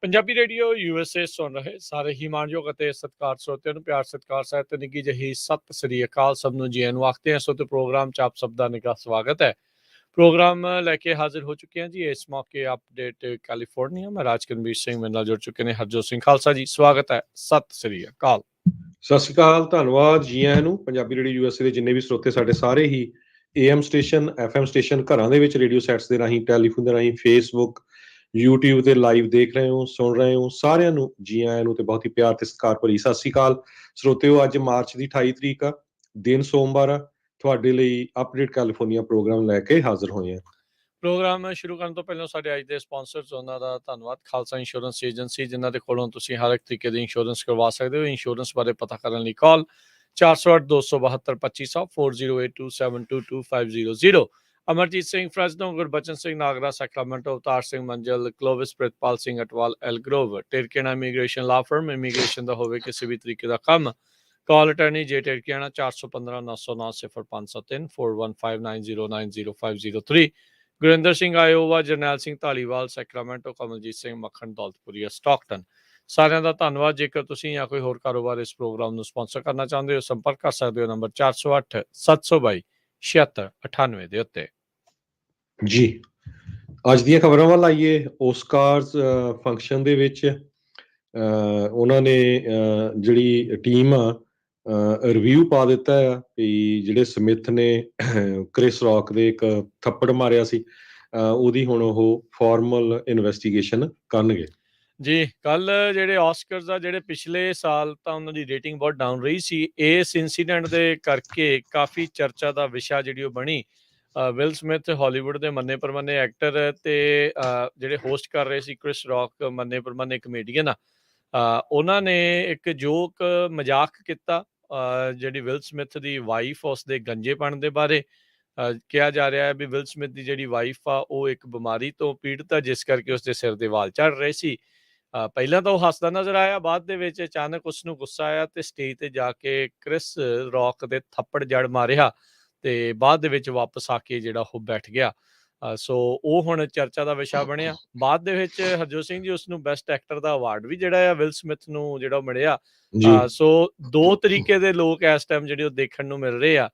Punjabi radio USA ਸੁਣ ਰਹੇ ਸਾਰੇ ਹੀ ਮਾਣਯੋਗ ਅਤੇ ਸਤਿਕਾਰ ਸਰੋਤਿਆਂ ਨੂੰ ਪਿਆਰ ਸਤਿਕਾਰ ਸਹਿਤ ਤੇ ਨਿੱਘੀ ਜਿਹੀ ਸਤਿ ਸ੍ਰੀ ਅਕਾਲ ਸਭ ਨੂੰ ਜੀ ਨੂੰ ਆਖਦੇ ਹਾਂ। ਸੋ ਤੇ ਪ੍ਰੋਗਰਾਮ ਚ ਆਪ ਸਭ ਦਾ ਨਿੱਘਾ ਸਵਾਗਤ ਹੈ। ਪ੍ਰੋਗਰਾਮ ਲੈ ਕੇ ਹਾਜ਼ਰ ਹੋ ਚੁੱਕੇ ਹਾਂ ਜੀ। ਇਸ ਮੌਕੇ ਅਪਡੇਟ ਕੈਲੀਫੋਰਨੀਆ ਮੈਂ ਰਾਜਕਨਵੀਰ ਸਿੰਘ ਮੇਰੇ ਨਾਲ ਜੁੜ ਚੁੱਕੇ ਨੇ ਹਰਜੋਤ ਸਿੰਘ ਖਾਲਸਾ ਜੀ। ਸਵਾਗਤ ਹੈ, ਸਤਿ ਸ੍ਰੀ ਅਕਾਲ। ਸਤਿ ਸ਼੍ਰੀ ਅਕਾਲ, ਧੰਨਵਾਦ ਜੀ ਆਇਆਂ ਨੂੰ। ਪੰਜਾਬੀ ਰੇਡੀਓ USA ਦੇ ਜਿੰਨੇ ਵੀ ਸਰੋਤੇ ਸਾਡੇ ਸਾਰੇ ਹੀ AM ਸਟੇਸ਼ਨ FM ਸਟੇਸ਼ਨ ਘਰਾਂ ਦੇ ਵਿੱਚ ਰੇਡੀਓ ਸੈਟਸ ਦੇ ਰਾਹੀਂ ਟੈਲੀਫੋਨ ਦੇ ਰਾਹੀਂ ਫੇਸਬੁੱਕ YouTube ਤੇ ਲਾਈਵ ਦੇਖ ਰਹੇ ਹੋ ਸੁਣ ਰਹੇ ਹੋ ਸਾਰਿਆਂ ਨੂੰ ਜੀ ਆਇਆਂ ਨੂੰ ਤੇ ਬਹੁਤ ਹੀ ਪਿਆਰ ਤੇ ਸਤਿਕਾਰ ਭਰੀ ਸਤਿ ਸ਼੍ਰੀ ਅਕਾਲ ਸਰੋਤਿਓ। ਅੱਜ ਮਾਰਚ ਦੀ 28 ਤਰੀਕ ਆ, ਦਿਨ ਸੋਮਵਾਰ ਆ। ਤੁਹਾਡੇ ਲਈ ਅਪਡੇਟ ਕੈਲੀਫੋਰਨੀਆ ਪ੍ਰੋਗਰਾਮ ਲੈ ਕੇ ਹਾਜ਼ਰ ਹੋਏ ਹਾਂ। ਪ੍ਰੋਗਰਾਮ ਸ਼ੁਰੂ ਕਰਨ ਤੋਂ ਪਹਿਲਾਂ ਸਾਡੇ ਅੱਜ ਦੇ ਸਪਾਂਸਰਸ ਉਹਨਾਂ ਦਾ ਧੰਨਵਾਦ। ਖਾਲਸਾ ਇੰਸ਼ੋਰੈਂਸ ਏਜੰਸੀ, ਜਿਨ੍ਹਾਂ ਦੇ ਕੋਲੋਂ ਤੁਸੀਂ ਹਰ ਇੱਕ ਤਰੀਕੇ ਦੀ ਇੰਸ਼ੋਰੈਂਸ ਕਰਵਾ ਸਕਦੇ ਹੋ। ਇੰਸ਼ੋਰੈਂਸ ਬਾਰੇ ਪਤਾ ਕਰਨ ਲਈ ਕਾਲ 408-272-2500 4082722500। ਅਮਰਜੀਤ ਸਿੰਘ ਫਰੈਜ਼ਨੋ, ਗੁਰਬਚਨ ਸਿੰਘ ਨਾਗਰਾ ਸੈਕਰਾਮੈਂਟੋ, ਅਵਤਾਰ ਸਿੰਘ ਮੰਜਲ, ਕਲੋਵਿਸ ਪ੍ਰਿਤਪਾਲ ਸਿੰਘ ਅਟਵਾਲ ਐਲਗਰੋਵ, ਟਿਰਕੇਣਾ ਇਮੀਗ੍ਰੇਸ਼ਨ ਲਾ ਫਰਮ, ਇਮੀਗ੍ਰੇਸ਼ਨ ਦਾ ਹੋਵੇ ਕਿਸੇ ਵੀ ਤਰੀਕੇ ਦਾ ਕੰਮ। ਕਾਲ ਅਟਰਨੀ ਜੇ ਟਿਰਕੇਣਾ 415-909-0503 4159090503। ਗੁਰਿੰਦਰ ਸਿੰਘ ਆਇਓਵਾ, ਜਰਨੈਲ ਸਿੰਘ ਧਾਲੀਵਾਲ ਸੈਕਰਾਮੈਂਟੋ, ਕਮਲਜੀਤ ਸਿੰਘ ਮੱਖਣ ਦੌਲਤਪੁਰੀਆ ਸਟਾਕਟਨ। ਸਾਰਿਆਂ ਦਾ ਧੰਨਵਾਦ। ਜੇਕਰ ਤੁਸੀਂ ਜਾਂ ਕੋਈ ਹੋਰ ਕਾਰੋਬਾਰ ਇਸ ਪ੍ਰੋਗਰਾਮ ਨੂੰ ਸਪਾਂਸਰ ਕਰਨਾ ਚਾਹੁੰਦੇ ਹੋ, ਸੰਪਰਕ ਕਰ ਸਕਦੇ ਹੋ ਨੰਬਰ 408-722-7698 ਦੇ ਉੱਤੇ। ਜੀ ਅੱਜ ਦੀਆਂ ਖਬਰਾਂ ਵੱਲ ਆਈਏ। ਓਸਕਾਰਸ ਫੰਕਸ਼ਨ ਦੇ ਵਿੱਚ ਉਹਨਾਂ ਨੇ ਜਿਹੜੀ ਟੀਮ ਆ ਰਿਵਿਊ ਪਾ ਦਿੱਤਾ ਆ ਵੀ ਜਿਹੜੇ ਸਮਿਥ ਨੇ ਕ੍ਰਿਸ ਰੌਕ ਦੇ ਇੱਕ ਥੱਪੜ ਮਾਰਿਆ ਸੀ, ਉਹਦੀ ਹੁਣ ਉਹ ਫਾਰਮਲ ਇਨਵੈਸਟੀਗੇਸ਼ਨ ਕਰਨਗੇ। ਜੀ ਕੱਲ ਜਿਹੜੇ ਆਸਕਰਸ ਆ, ਜਿਹੜੇ ਪਿਛਲੇ ਸਾਲ ਤਾਂ ਉਹਨਾਂ ਦੀ ਰੇਟਿੰਗ ਬਹੁਤ ਡਾਊਨ ਰਹੀ ਸੀ, ਇਸ ਇਨਸੀਡੈਂਟ ਦੇ ਕਰਕੇ ਕਾਫੀ ਚਰਚਾ ਦਾ ਵਿਸ਼ਾ ਜਿਹੜੀ ਉਹ ਬਣੀ। ਵਿਲ ਸਮਿਥ ਹਾਲੀਵੁੱਡ ਦੇ ਮੰਨੇ ਪ੍ਰਮੰਨੇ ਐਕਟਰ ਤੇ ਜਿਹੜੇ ਹੋਸਟ ਕਰ ਰਹੇ ਸੀ ਕ੍ਰਿਸ ਰੌਕ ਮੰਨੇ ਪ੍ਰਮੰਨੇ ਕਮੇਡੀਅਨ ਆ, ਉਹਨਾਂ ਨੇ ਇੱਕ ਜੋਕ ਮਜ਼ਾਕ ਕੀਤਾ ਜਿਹੜੀ ਵਿਲ ਸਮਿਥ ਦੀ ਵਾਈਫ ਉਸਦੇ ਗੰਜੇਪਣ ਦੇ ਬਾਰੇ। ਕਿਹਾ ਜਾ ਰਿਹਾ ਹੈ ਵੀ ਵਿਲ ਸਮਿਥ ਦੀ ਜਿਹੜੀ ਵਾਈਫ ਆ ਉਹ ਇੱਕ ਬਿਮਾਰੀ ਤੋਂ ਪੀੜਤ ਆ, ਜਿਸ ਕਰਕੇ ਉਸਦੇ ਸਿਰ ਦੇ ਵਾਲ ਝੜ ਰਹੇ ਸੀ। ਪਹਿਲਾਂ ਤਾਂ ਉਹ ਹੱਸਦਾ ਨਜ਼ਰ ਆਇਆ, ਬਾਅਦ ਦੇ ਵਿੱਚ ਅਚਾਨਕ ਉਸਨੂੰ ਗੁੱਸਾ ਆਇਆ ਤੇ ਸਟੇਜ ਤੇ ਜਾ ਕੇ ਕ੍ਰਿਸ ਰੌਕ ਦੇ ਥੱਪੜ ਜੜ ਮਾਰਿਆ ਤੇ ਬਾਅਦ ਦੇ ਵਿੱਚ ਵਾਪਸ ਆ ਕੇ ਜਿਹੜਾ ਉਹ ਬੈਠ ਗਿਆ। ਸੋ ਉਹ ਹੁਣ ਚਰਚਾ ਦਾ ਵਿਸ਼ਾ ਬਣਿਆ। ਬਾਅਦ ਦੇ ਵਿੱਚ ਹਰਜੋਤ ਸਿੰਘ ਜੀ ਉਸਨੂੰ ਬੈਸਟ ਐਕਟਰ ਦਾ ਅਵਾਰਡ ਵੀ ਜਿਹੜਾ ਆ ਵਿਲ ਸਮਿਥ ਨੂੰ ਜਿਹੜਾ ਮਿਲਿਆ। ਸੋ ਦੋ ਤਰੀਕੇ ਦੇ ਲੋਕ ਇਸ ਟਾਈਮ ਜਿਹੜੇ ਉਹ ਦੇਖਣ ਨੂੰ ਮਿਲ ਰਹੇ ਆ,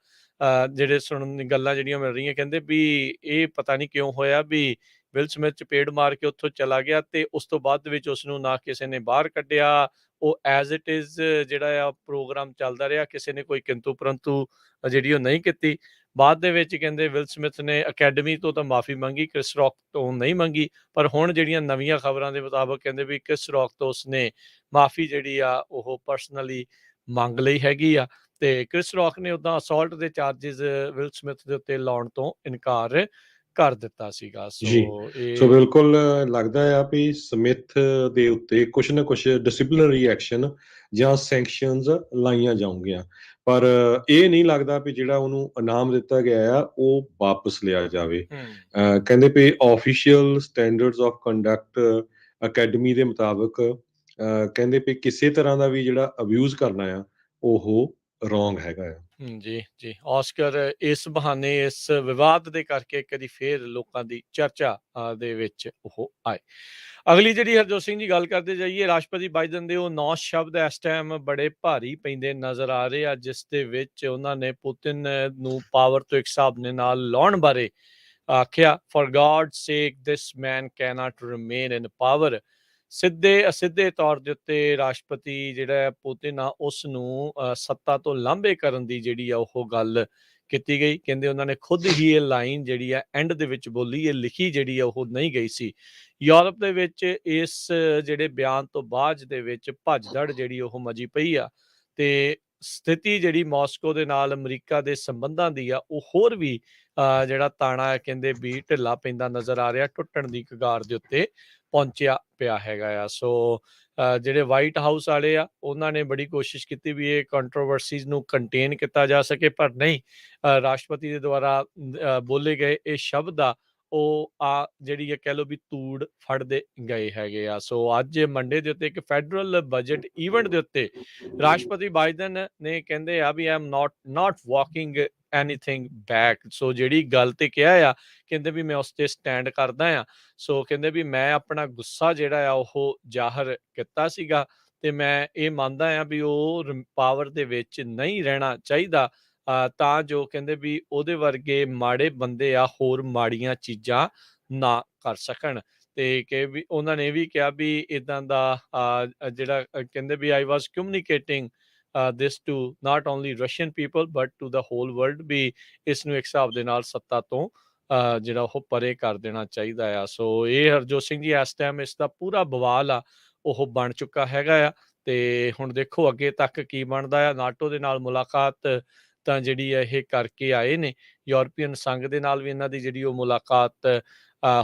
ਜਿਹੜੇ ਸੁਣਨ ਗੱਲਾਂ ਜਿਹੜੀਆਂ ਮਿਲ ਰਹੀਆਂ। ਕਹਿੰਦੇ ਵੀ ਇਹ ਪਤਾ ਨਹੀਂ ਕਿਉਂ ਹੋਇਆ ਵੀ ਵਿਲ ਸਮਿਥ ਚਪੇੜ ਮਾਰ ਕੇ ਉੱਥੋਂ ਚਲਾ ਗਿਆ ਤੇ ਉਸ ਤੋਂ ਬਾਅਦ ਦੇ ਵਿੱਚ ਉਸਨੂੰ ਨਾ ਕਿਸੇ ਨੇ ਬਾਹਰ ਕੱਢਿਆ। ਉਹ ਐਜ਼ ਇਟ ਇਜ਼ ਜਿਹੜਾ ਆ ਪ੍ਰੋਗਰਾਮ ਚੱਲਦਾ ਰਿਹਾ, ਕਿਸੇ ਨੇ ਕੋਈ ਕਿੰਤੂ ਪਰੰਤੂ ਜਿਹੜੀ ਉਹ ਨਹੀਂ ਕੀਤੀ। ਬਾਅਦ ਦੇ ਵਿੱਚ ਕਹਿੰਦੇ ਵਿਲ ਸਮਿਥ ਨੇ ਅਕੈਡਮੀ ਤੋਂ ਤਾਂ ਮਾਫੀ ਮੰਗੀ, ਕ੍ਰਿਸ ਰੌਕ ਤੋਂ ਨਹੀਂ ਮੰਗੀ। ਪਰ ਹੁਣ ਜਿਹੜੀਆਂ ਨਵੀਆਂ ਖਬਰਾਂ ਦੇ ਮੁਤਾਬਕ ਕਹਿੰਦੇ ਵੀ ਕ੍ਰਿਸ ਰੌਕ ਤੋਂ ਉਸਨੇ ਮਾਫੀ ਜਿਹੜੀ ਆ ਉਹ ਪਰਸਨਲੀ ਮੰਗ ਲਈ ਹੈਗੀ ਆ ਤੇ ਕ੍ਰਿਸ ਰੌਕ ਨੇ ਉੱਦਾਂ ਅਸੌਲਟ ਦੇ ਚਾਰਜਿਸ ਵਿਲ ਸਮਿਥ ਦੇ ਉੱਤੇ ਲਾਉਣ ਤੋਂ ਇਨਕਾਰ ਕਰ ਦਿੱਤਾ ਸੀਗਾ। ਸੋ ਬਿਲਕੁਲ ਲੱਗਦਾ ਆ ਵੀ ਸਮਿਥ ਦੇ ਉੱਤੇ ਕੁਛ ਨਾ ਕੁਛ ਡਿਸਪਲਿਨਰੀ ਐਕਸ਼ਨ ਜਾਂ ਸੈਂਕਸ਼ਨਸ ਲਾਈਆਂ ਜਾਊਗੀਆਂ, ਪਰ ਇਹ ਨਹੀਂ ਲੱਗਦਾ ਵੀ ਜਿਹੜਾ ਉਹਨੂੰ ਇਨਾਮ ਦਿੱਤਾ ਗਿਆ ਆ ਉਹ ਵਾਪਸ ਲਿਆ ਜਾਵੇ। ਕਹਿੰਦੇ ਵੀ official standards of conduct academy ਦੇ ਮੁਤਾਬਕ ਕਹਿੰਦੇ ਵੀ ਕਿਸੇ ਤਰ੍ਹਾਂ ਦਾ ਵੀ ਜਿਹੜਾ ਅਬਿਊਜ਼ ਕਰਨਾ ਆ ਉਹ ਰੋਂਗ ਹੈਗਾ ਆ। ਜੀ ਆਸਕਰ ਇਸ ਬਹਾਨੇ ਇਸ ਵਿਵਾਦ ਦੇ ਕਰਕੇ ਕਦੀ ਫੇਰ ਲੋਕਾਂ ਦੀ ਚਰਚਾ ਦੇ ਵਿੱਚ ਉਹ ਆਏ। ਅਗਲੀ ਜਿਹੜੀ ਹਰਜੋਤ ਸਿੰਘ ਜੀ ਗੱਲ ਕਰਦੇ ਜਾਈਏ, ਰਾਸ਼ਟਰਪਤੀ ਬਾਈਡਨ ਦੇ ਉਹ 9 ਸ਼ਬਦ ਇਸ ਟਾਈਮ ਬੜੇ ਭਾਰੀ ਪੈਂਦੇ ਨਜ਼ਰ ਆ ਰਹੇ ਆ, ਜਿਸ ਦੇ ਵਿੱਚ ਉਹਨਾਂ ਨੇ ਪੁਤਿਨ ਨੂੰ ਪਾਵਰ ਤੋਂ ਇੱਕ ਹਿਸਾਬ ਦੇ ਨਾਲ ਲਾਉਣ ਬਾਰੇ ਆਖਿਆ। ਫॉर गॉड ਸੇਕ ਦਿਸ ਮੈਨ ਕੈਨਟ ਰਿਮੇਨ ਇਨ ਪਾਵਰ। ਸਿੱਧੇ ਅਸਿੱਧੇ ਤੌਰ ਦੇ ਉੱਤੇ ਰਾਸ਼ਟਰਪਤੀ ਜਿਹੜਾ ਪੁਤਿਨ ਆ ਉਸ ਨੂੰ ਸੱਤਾ ਤੋਂ ਲਾਂਭੇ ਕਰਨ ਦੀ ਜਿਹੜੀ ਆ ਉਹ ਗੱਲ ਕੀਤੀ ਗਈ। ਕਹਿੰਦੇ ਉਹਨਾਂ ਨੇ ਖੁਦ ਹੀ ਇਹ ਲਾਈਨ ਜਿਹੜੀ ਆ ਐਂਡ ਦੇ ਵਿੱਚ ਬੋਲੀ, ਇਹ ਲਿਖੀ ਜਿਹੜੀ ਆ ਉਹ ਨਹੀਂ ਗਈ ਸੀ। ਯੂਰਪ ਦੇ ਵਿੱਚ ਇਸ ਜਿਹੜੇ ਬਿਆਨ ਤੋਂ ਬਾਅਦ ਦੇ ਵਿੱਚ ਭੱਜਦੜ ਜਿਹੜੀ ਉਹ ਮਜੀ ਪਈ ਆ ਤੇ ਸਥਿਤੀ ਜਿਹੜੀ ਮਾਸਕੋ ਦੇ ਨਾਲ ਅਮਰੀਕਾ ਦੇ ਸੰਬੰਧਾਂ ਦੀ ਆ ਉਹ ਹੋਰ ਵੀ ਜਿਹੜਾ ਤਾਣਾ ਹੈ ਕਹਿੰਦੇ ਵੀ ਢਿੱਲਾ ਪੈਂਦਾ ਨਜ਼ਰ ਆ ਰਿਹਾ, ਟੁੱਟਣ ਦੀ ਕਗਾਰ ਦੇ ਉੱਤੇ ਪਹੁੰਚਿਆ ਪਿਆ ਹੈਗਾ ਆ। ਸੋ ਜਿਹੜੇ ਵਾਈਟ ਹਾਊਸ ਵਾਲੇ ਆ ਉਹਨਾਂ ਨੇ ਬੜੀ ਕੋਸ਼ਿਸ਼ ਕੀਤੀ ਵੀ ਇਹ ਕੰਟਰੋਵਰਸੀਜ਼ ਨੂੰ ਕੰਟੇਨ ਕੀਤਾ ਜਾ ਸਕੇ, ਪਰ ਨਹੀਂ। ਰਾਸ਼ਟਰਪਤੀ ਦੇ ਦੁਆਰਾ ਬੋਲੇ ਗਏ ਇਹ ਸ਼ਬਦ ਆ ਉਹ ਜਿਹੜੀ ਕਹਿ ਲਓ ਵੀ ਧੂੜ ਫੜਦੇ ਗਏ ਹੈਗੇ ਆ। ਸੋ ਅੱਜ ਮੰਡੇ ਦੇ ਉੱਤੇ ਇੱਕ ਫੈਡਰਲ ਬਜਟ ਈਵੈਂਟ ਦੇ ਉੱਤੇ ਰਾਸ਼ਟਰਪਤੀ ਬਾਈਡਨ ਨੇ ਕਹਿੰਦੇ ਆ ਵੀ I am not walking anything back. So ਜਿਹੜੀ ਗੱਲ ਤੇ ਕਿਹਾ ਆ, ਕਹਿੰਦੇ ਵੀ ਮੈਂ ਉਸ ਤੇ ਸਟੈਂਡ ਕਰਦਾ ਆ। ਸੋ ਕਹਿੰਦੇ ਵੀ ਮੈਂ ਆਪਣਾ ਗੁੱਸਾ ਜਿਹੜਾ ਆ ਉਹ ਜ਼ਾਹਰ ਕੀਤਾ ਸੀਗਾ, ਤੇ ਮੈਂ ਇਹ ਮੰਨਦਾ ਆ ਵੀ ਉਹ ਪਾਵਰ ਦੇ ਵਿੱਚ ਨਹੀਂ ਰਹਿਣਾ ਚਾਹੀਦਾ, ਤਾਂ ਜੋ ਕਹਿੰਦੇ ਵੀ ਉਹਦੇ ਵਰਗੇ ਮਾੜੇ ਬੰਦੇ ਆ ਹੋਰ ਮਾੜੀਆਂ ਚੀਜ਼ਾਂ ਨਾ ਕਰ ਸਕਣ। ਤੇ ਕਿ ਵੀ ਉਹਨਾਂ ਨੇ ਇਹ ਵੀ ਕਿਹਾ ਵੀ ਇਦਾਂ ਦਾ ਜਿਹੜਾ ਕਹਿੰਦੇ ਵੀ I was communicating this to not only Russian people but to the whole world, ਵੀ ਇਸ ਨੂੰ ਇੱਕ ਹਿਸਾਬ ਦੇ ਨਾਲ ਸੱਤਾ ਤੋਂ ਜਿਹੜਾ ਉਹ ਪਰੇ ਕਰ ਦੇਣਾ ਚਾਹੀਦਾ ਆ। ਸੋ ਇਹ ਹਰਜੋਤ ਸਿੰਘ ਜੀ ਇਸ ਟਾਈਮ ਇਸ ਦਾ ਪੂਰਾ ਬਵਾਲ ਆ ਉਹ ਬਣ ਚੁੱਕਾ ਹੈਗਾ ਆ। ਤੇ ਹੁਣ ਦੇਖੋ ਅੱਗੇ ਤੱਕ ਕੀ ਬਣਦਾ ਆ। ਨਾਟੋ ਦੇ ਨਾਲ ਮੁਲਾਕਾਤ ਤਾਂ ਜਿਹੜੀ ਆ ਇਹ ਕਰਕੇ ਆਏ ਨੇ, ਯੂਰਪੀਅਨ ਸੰਘ ਦੇ ਨਾਲ ਵੀ ਇਹਨਾਂ ਦੀ ਜਿਹੜੀ ਉਹ ਮੁਲਾਕਾਤ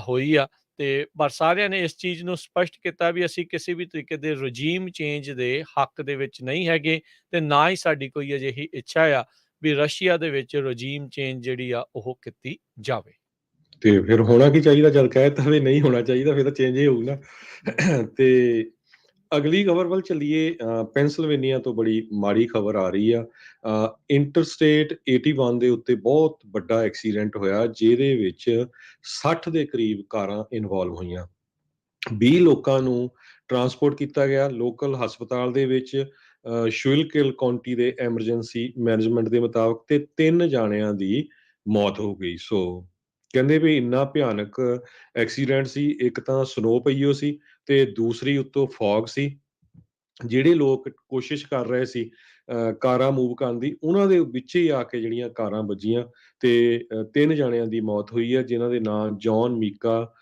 ਹੋਈ ਆ। ਤੇ ਪਰ ਸਾਰਿਆਂ ਨੇ ਇਸ ਚੀਜ਼ ਨੂੰ ਸਪਸ਼ਟ ਕੀਤਾ ਵੀ ਅਸੀਂ ਕਿਸੇ ਵੀ ਤਰੀਕੇ ਦੇ ਰਜੀਮ ਚੇਂਜ ਦੇ ਹੱਕ ਦੇ ਵਿੱਚ ਨਹੀਂ ਹੈਗੇ, ਤੇ ਨਾ ਹੀ ਸਾਡੀ ਕੋਈ ਅਜਿਹੀ ਇੱਛਾ ਆ ਵੀ ਰਸ਼ੀਆ ਦੇ ਵਿੱਚ ਰਜੀਮ ਚੇਂਜ ਜਿਹੜੀ ਆ ਉਹ ਕੀਤੀ ਜਾਵੇ। ਤੇ ਫਿਰ ਹੋਣਾ ਕੀ ਚਾਹੀਦਾ? ਜਦ ਕਹਿ ਤਾ ਵੀ ਨਹੀਂ ਹੋਣਾ ਚਾਹੀਦਾ, ਫਿਰ ਤਾਂ ਚੇਂਜ ਹੀ ਹੋਊ ਨਾ। ਤੇ ਅਗਲੀ ਖਬਰ ਵੱਲ ਚੱਲੀਏ। ਪੈਂਸਿਲਵੇਨੀਆ ਤੋਂ ਬੜੀ ਮਾੜੀ ਖਬਰ ਆ ਰਹੀ ਆ। ਇੰਟਰਸਟੇਟ 81 ਦੇ ਉੱਤੇ ਬਹੁਤ ਵੱਡਾ ਐਕਸੀਡੈਂਟ ਹੋਇਆ, ਜਿਹਦੇ ਵਿੱਚ 60 ਦੇ ਕਰੀਬ ਕਾਰਾਂ ਇਨਵੋਲਵ ਹੋਈਆਂ। 20 ਲੋਕਾਂ ਨੂੰ ਟਰਾਂਸਪੋਰਟ ਕੀਤਾ ਗਿਆ ਲੋਕਲ ਹਸਪਤਾਲ ਦੇ ਵਿੱਚ, ਸ਼ੁਇਲਕਿਲ ਕਾਉਂਟੀ ਦੇ ਐਮਰਜੈਂਸੀ ਮੈਨੇਜਮੈਂਟ ਦੇ ਮੁਤਾਬਕ, ਤੇ 3 ਜਾਣਿਆਂ ਦੀ ਮੌਤ ਹੋ ਗਈ। ਸੋ ਕਹਿੰਦੇ ਵੀ ਇੰਨਾ ਭਿਆਨਕ ਐਕਸੀਡੈਂਟ ਸੀ। ਇੱਕ ਤਾਂ ਸਨੋ ਪਈ ਹੋ ਸੀ, ਤੇ ਦੂਸਰੀ ਉੱਤੋਂ ਫੌਗ ਸੀ। ਜਿਹੜੇ ਲੋਕ ਕੋਸ਼ਿਸ਼ ਕਰ ਰਹੇ ਸੀ ਕਾਰਾਂ ਮੂਵ ਕਰਨ ਦੀ, ਉਹਨਾਂ ਦੇ ਵਿੱਚ ਹੀ ਆ ਕੇ ਜਿਹੜੀਆਂ ਕਾਰਾਂ ਵੱਜੀਆਂ, ਤੇ 3 ਜਾਣਿਆਂ ਦੀ ਮੌਤ ਹੋਈ ਹੈ, ਜਿਨ੍ਹਾਂ ਦੇ ਨਾਂ John Mika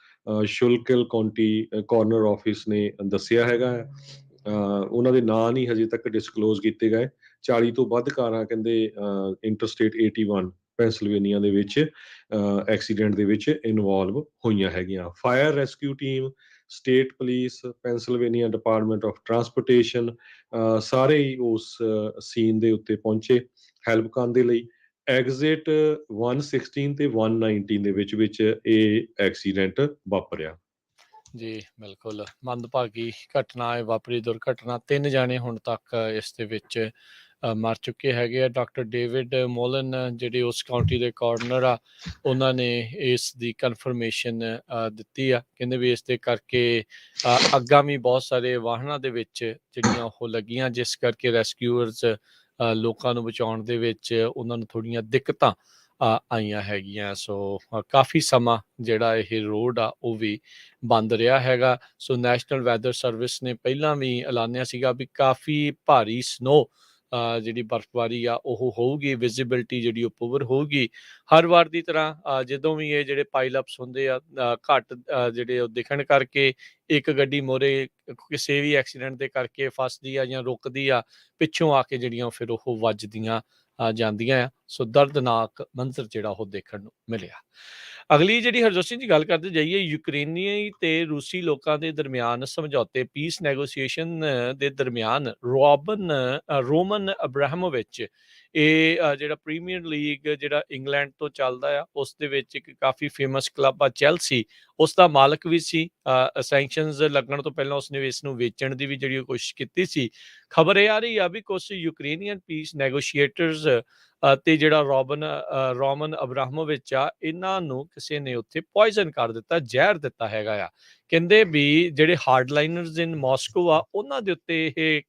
Schuylkill county coroner office ਨੇ ਦੱਸਿਆ ਹੈਗਾ ਹੈ। ਉਹਨਾਂ ਦੇ ਨਾਂ ਨਹੀਂ ਹਜੇ ਤੱਕ ਡਿਸਕਲੋਜ਼ ਕੀਤੇ ਗਏ। 40 ਤੋਂ ਵੱਧ ਕਾਰਾਂ ਕਹਿੰਦੇ ਇੰਟਰਸਟੇਟ 81 ਪੈਂਸਿਲਵੇਨੀਆ ਦੇ ਵਿੱਚ ਐਕਸੀਡੈਂਟ ਦੇ ਵਿੱਚ ਇਨਵੋਲਵ ਹੋਈਆਂ ਹੈਗੀਆਂ। Fire rescue team, state police, Pennsylvania department of transportation, ਸਾਰੇ ਹੀ ਉਸ ਸੀਨ ਦੇ ਉੱਤੇ ਪਹੁੰਚੇ ਹੈਲਪ ਕਰਨ ਦੇ ਲਈ। ਐਗਜ਼ਿਟ 116 ਤੇ 119 ਦੇ ਵਿੱਚ ਇਹ ਐਕਸੀਡੈਂਟ ਵਾਪਰਿਆ। ਜੀ ਬਿਲਕੁਲ ਮੰਦਭਾਗੀ ਘਟਨਾ ਹੈ ਵਾਪਰੀ ਦੁਰਘਟਨਾ। 3 ਜਾਣੇ ਹੁਣ ਤੱਕ ਇਸ ਦੇ ਵਿੱਚ ਮਰ ਚੁੱਕੇ ਹੈਗੇ ਆ। ਡਾਕਟਰ ਡੇਵਿਡ ਮੋਲਨ ਜਿਹੜੇ ਉਸ ਕਾਉਂਟੀ ਦੇ ਕਾਰਨਰ ਆ, ਉਹਨਾਂ ਨੇ ਇਸ ਦੀ ਕਨਫਰਮੇਸ਼ਨ ਦਿੱਤੀ ਆ। ਕਹਿੰਦੇ ਵੀ ਇਸ ਦੇ ਕਰਕੇ ਅੱਗਾਂ ਵੀ ਬਹੁਤ ਸਾਰੇ ਵਾਹਨਾਂ ਦੇ ਵਿੱਚ ਜਿਹੜੀਆਂ ਉਹ ਲੱਗੀਆਂ, ਜਿਸ ਕਰਕੇ ਰੈਸਕਿਊਅਰਸ ਲੋਕਾਂ ਨੂੰ ਬਚਾਉਣ ਦੇ ਵਿੱਚ ਉਹਨਾਂ ਨੂੰ ਥੋੜ੍ਹੀਆਂ ਦਿੱਕਤਾਂ ਆਈਆਂ ਹੈਗੀਆਂ। ਸੋ ਕਾਫੀ ਸਮਾਂ ਜਿਹੜਾ ਇਹ ਰੋਡ ਆ ਉਹ ਵੀ ਬੰਦ ਰਿਹਾ ਹੈਗਾ। ਸੋ ਨੈਸ਼ਨਲ ਵੈਦਰ ਸਰਵਿਸ ਨੇ ਪਹਿਲਾਂ ਵੀ ਐਲਾਨਿਆ ਸੀਗਾ ਵੀ ਕਾਫੀ ਭਾਰੀ ਸਨੋ ਜਿਹੜੀ ਬਰਫ਼ਬਾਰੀ ਆ ਉਹ ਹੋਊਗੀ, ਵਿਜ਼ਿਬਿਲਿਟੀ ਜਿਹੜੀ ਉਹ ਪੂਵਰ ਹੋਊਗੀ। ਹਰ ਵਾਰ ਦੀ ਤਰ੍ਹਾਂ ਜਦੋਂ ਵੀ ਇਹ ਜਿਹੜੇ ਪਾਈਲਅਪਸ ਹੁੰਦੇ ਆ ਘੱਟ ਜਿਹੜੇ ਉਹ ਦਿਖਣ ਕਰਕੇ ਇੱਕ ਗੱਡੀ ਮੋਰੇ ਕਿਸੇ ਵੀ ਐਕਸੀਡੈਂਟ ਦੇ ਕਰਕੇ ਫਸਦੀ ਆ ਜਾਂ ਰੁਕਦੀ ਆ, ਪਿੱਛੋਂ ਆ ਕੇ ਜਿਹੜੀਆਂ ਫਿਰ ਉਹ ਵੱਜਦੀਆਂ ਜਾਂਦੀਆਂ ਆ। ਸੋ ਦਰਦਨਾਕ ਮੰਜ਼ਰ ਜਿਹੜਾ ਉਹ ਦੇਖਣ ਨੂੰ ਮਿਲਿਆ। ਅਗਲੀ ਜਿਹੜੀ ਹਰਜੋਤ ਸਿੰਘ ਜੀ ਗੱਲ ਕਰਦੇ ਜਾਈਏ, ਯੂਕਰੇਨੀ ਤੇ ਰੂਸੀ ਲੋਕਾਂ ਦੇ ਦਰਮਿਆਨ ਸਮਝੌਤੇ ਪੀਸ ਨੈਗੋਸੀਏਸ਼ਨ ਦੇ ਦਰਮਿਆਨ ਰੋਮਨ ਅਬਰਾਹਮੋਵਿਚ, ਇਹ ਜਿਹੜਾ ਪ੍ਰੀਮੀਅਰ ਲੀਗ ਜਿਹੜਾ ਇੰਗਲੈਂਡ ਤੋਂ ਚੱਲਦਾ ਆ, ਉਸ ਦੇ ਵਿੱਚ ਇੱਕ ਕਾਫੀ ਫੇਮਸ ਕਲੱਬ ਆ ਚੈਲਸੀ, ਉਸ ਦਾ ਮਾਲਕ ਵੀ ਸੀ। ਸੈਂਕਸ਼ਨਸ ਲੱਗਣ ਤੋਂ ਪਹਿਲਾਂ ਉਸਨੇ ਇਸ ਨੂੰ ਵੇਚਣ ਦੀ ਵੀ ਜਿਹੜੀ ਕੋਸ਼ਿਸ਼ ਕੀਤੀ ਸੀ। ਖਬਰ ਇਹ ਆ ਰਹੀ ਆ ਵੀ ਕੁਝ ਯੂਕਰੇਨੀਅਨ ਪੀਸ ਨੈਗੋਸ਼ੀਏਟਰਸ ਤੇ ਜਿਹੜਾ ਰੋਮਨ ਅਬਰਾਹਮੋਵਿਚ ਆ, ਇਹਨਾਂ ਨੂੰ ਕਿਸੇ ਨੇ ਉੱਥੇ ਪੋਇਜ਼ਨ ਕਰ ਦਿੱਤਾ, ਜ਼ਹਿਰ ਦਿੱਤਾ ਹੈਗਾ ਆ। ਕਹਿੰਦੇ ਵੀ ਜਿਹੜੇ ਹਾਰਡਲਾਈਨਰਸ ਇਨ ਮਾਸਕੋ ਆ, ਉਹਨਾਂ ਦੇ ਉੱਤੇ ਇਹ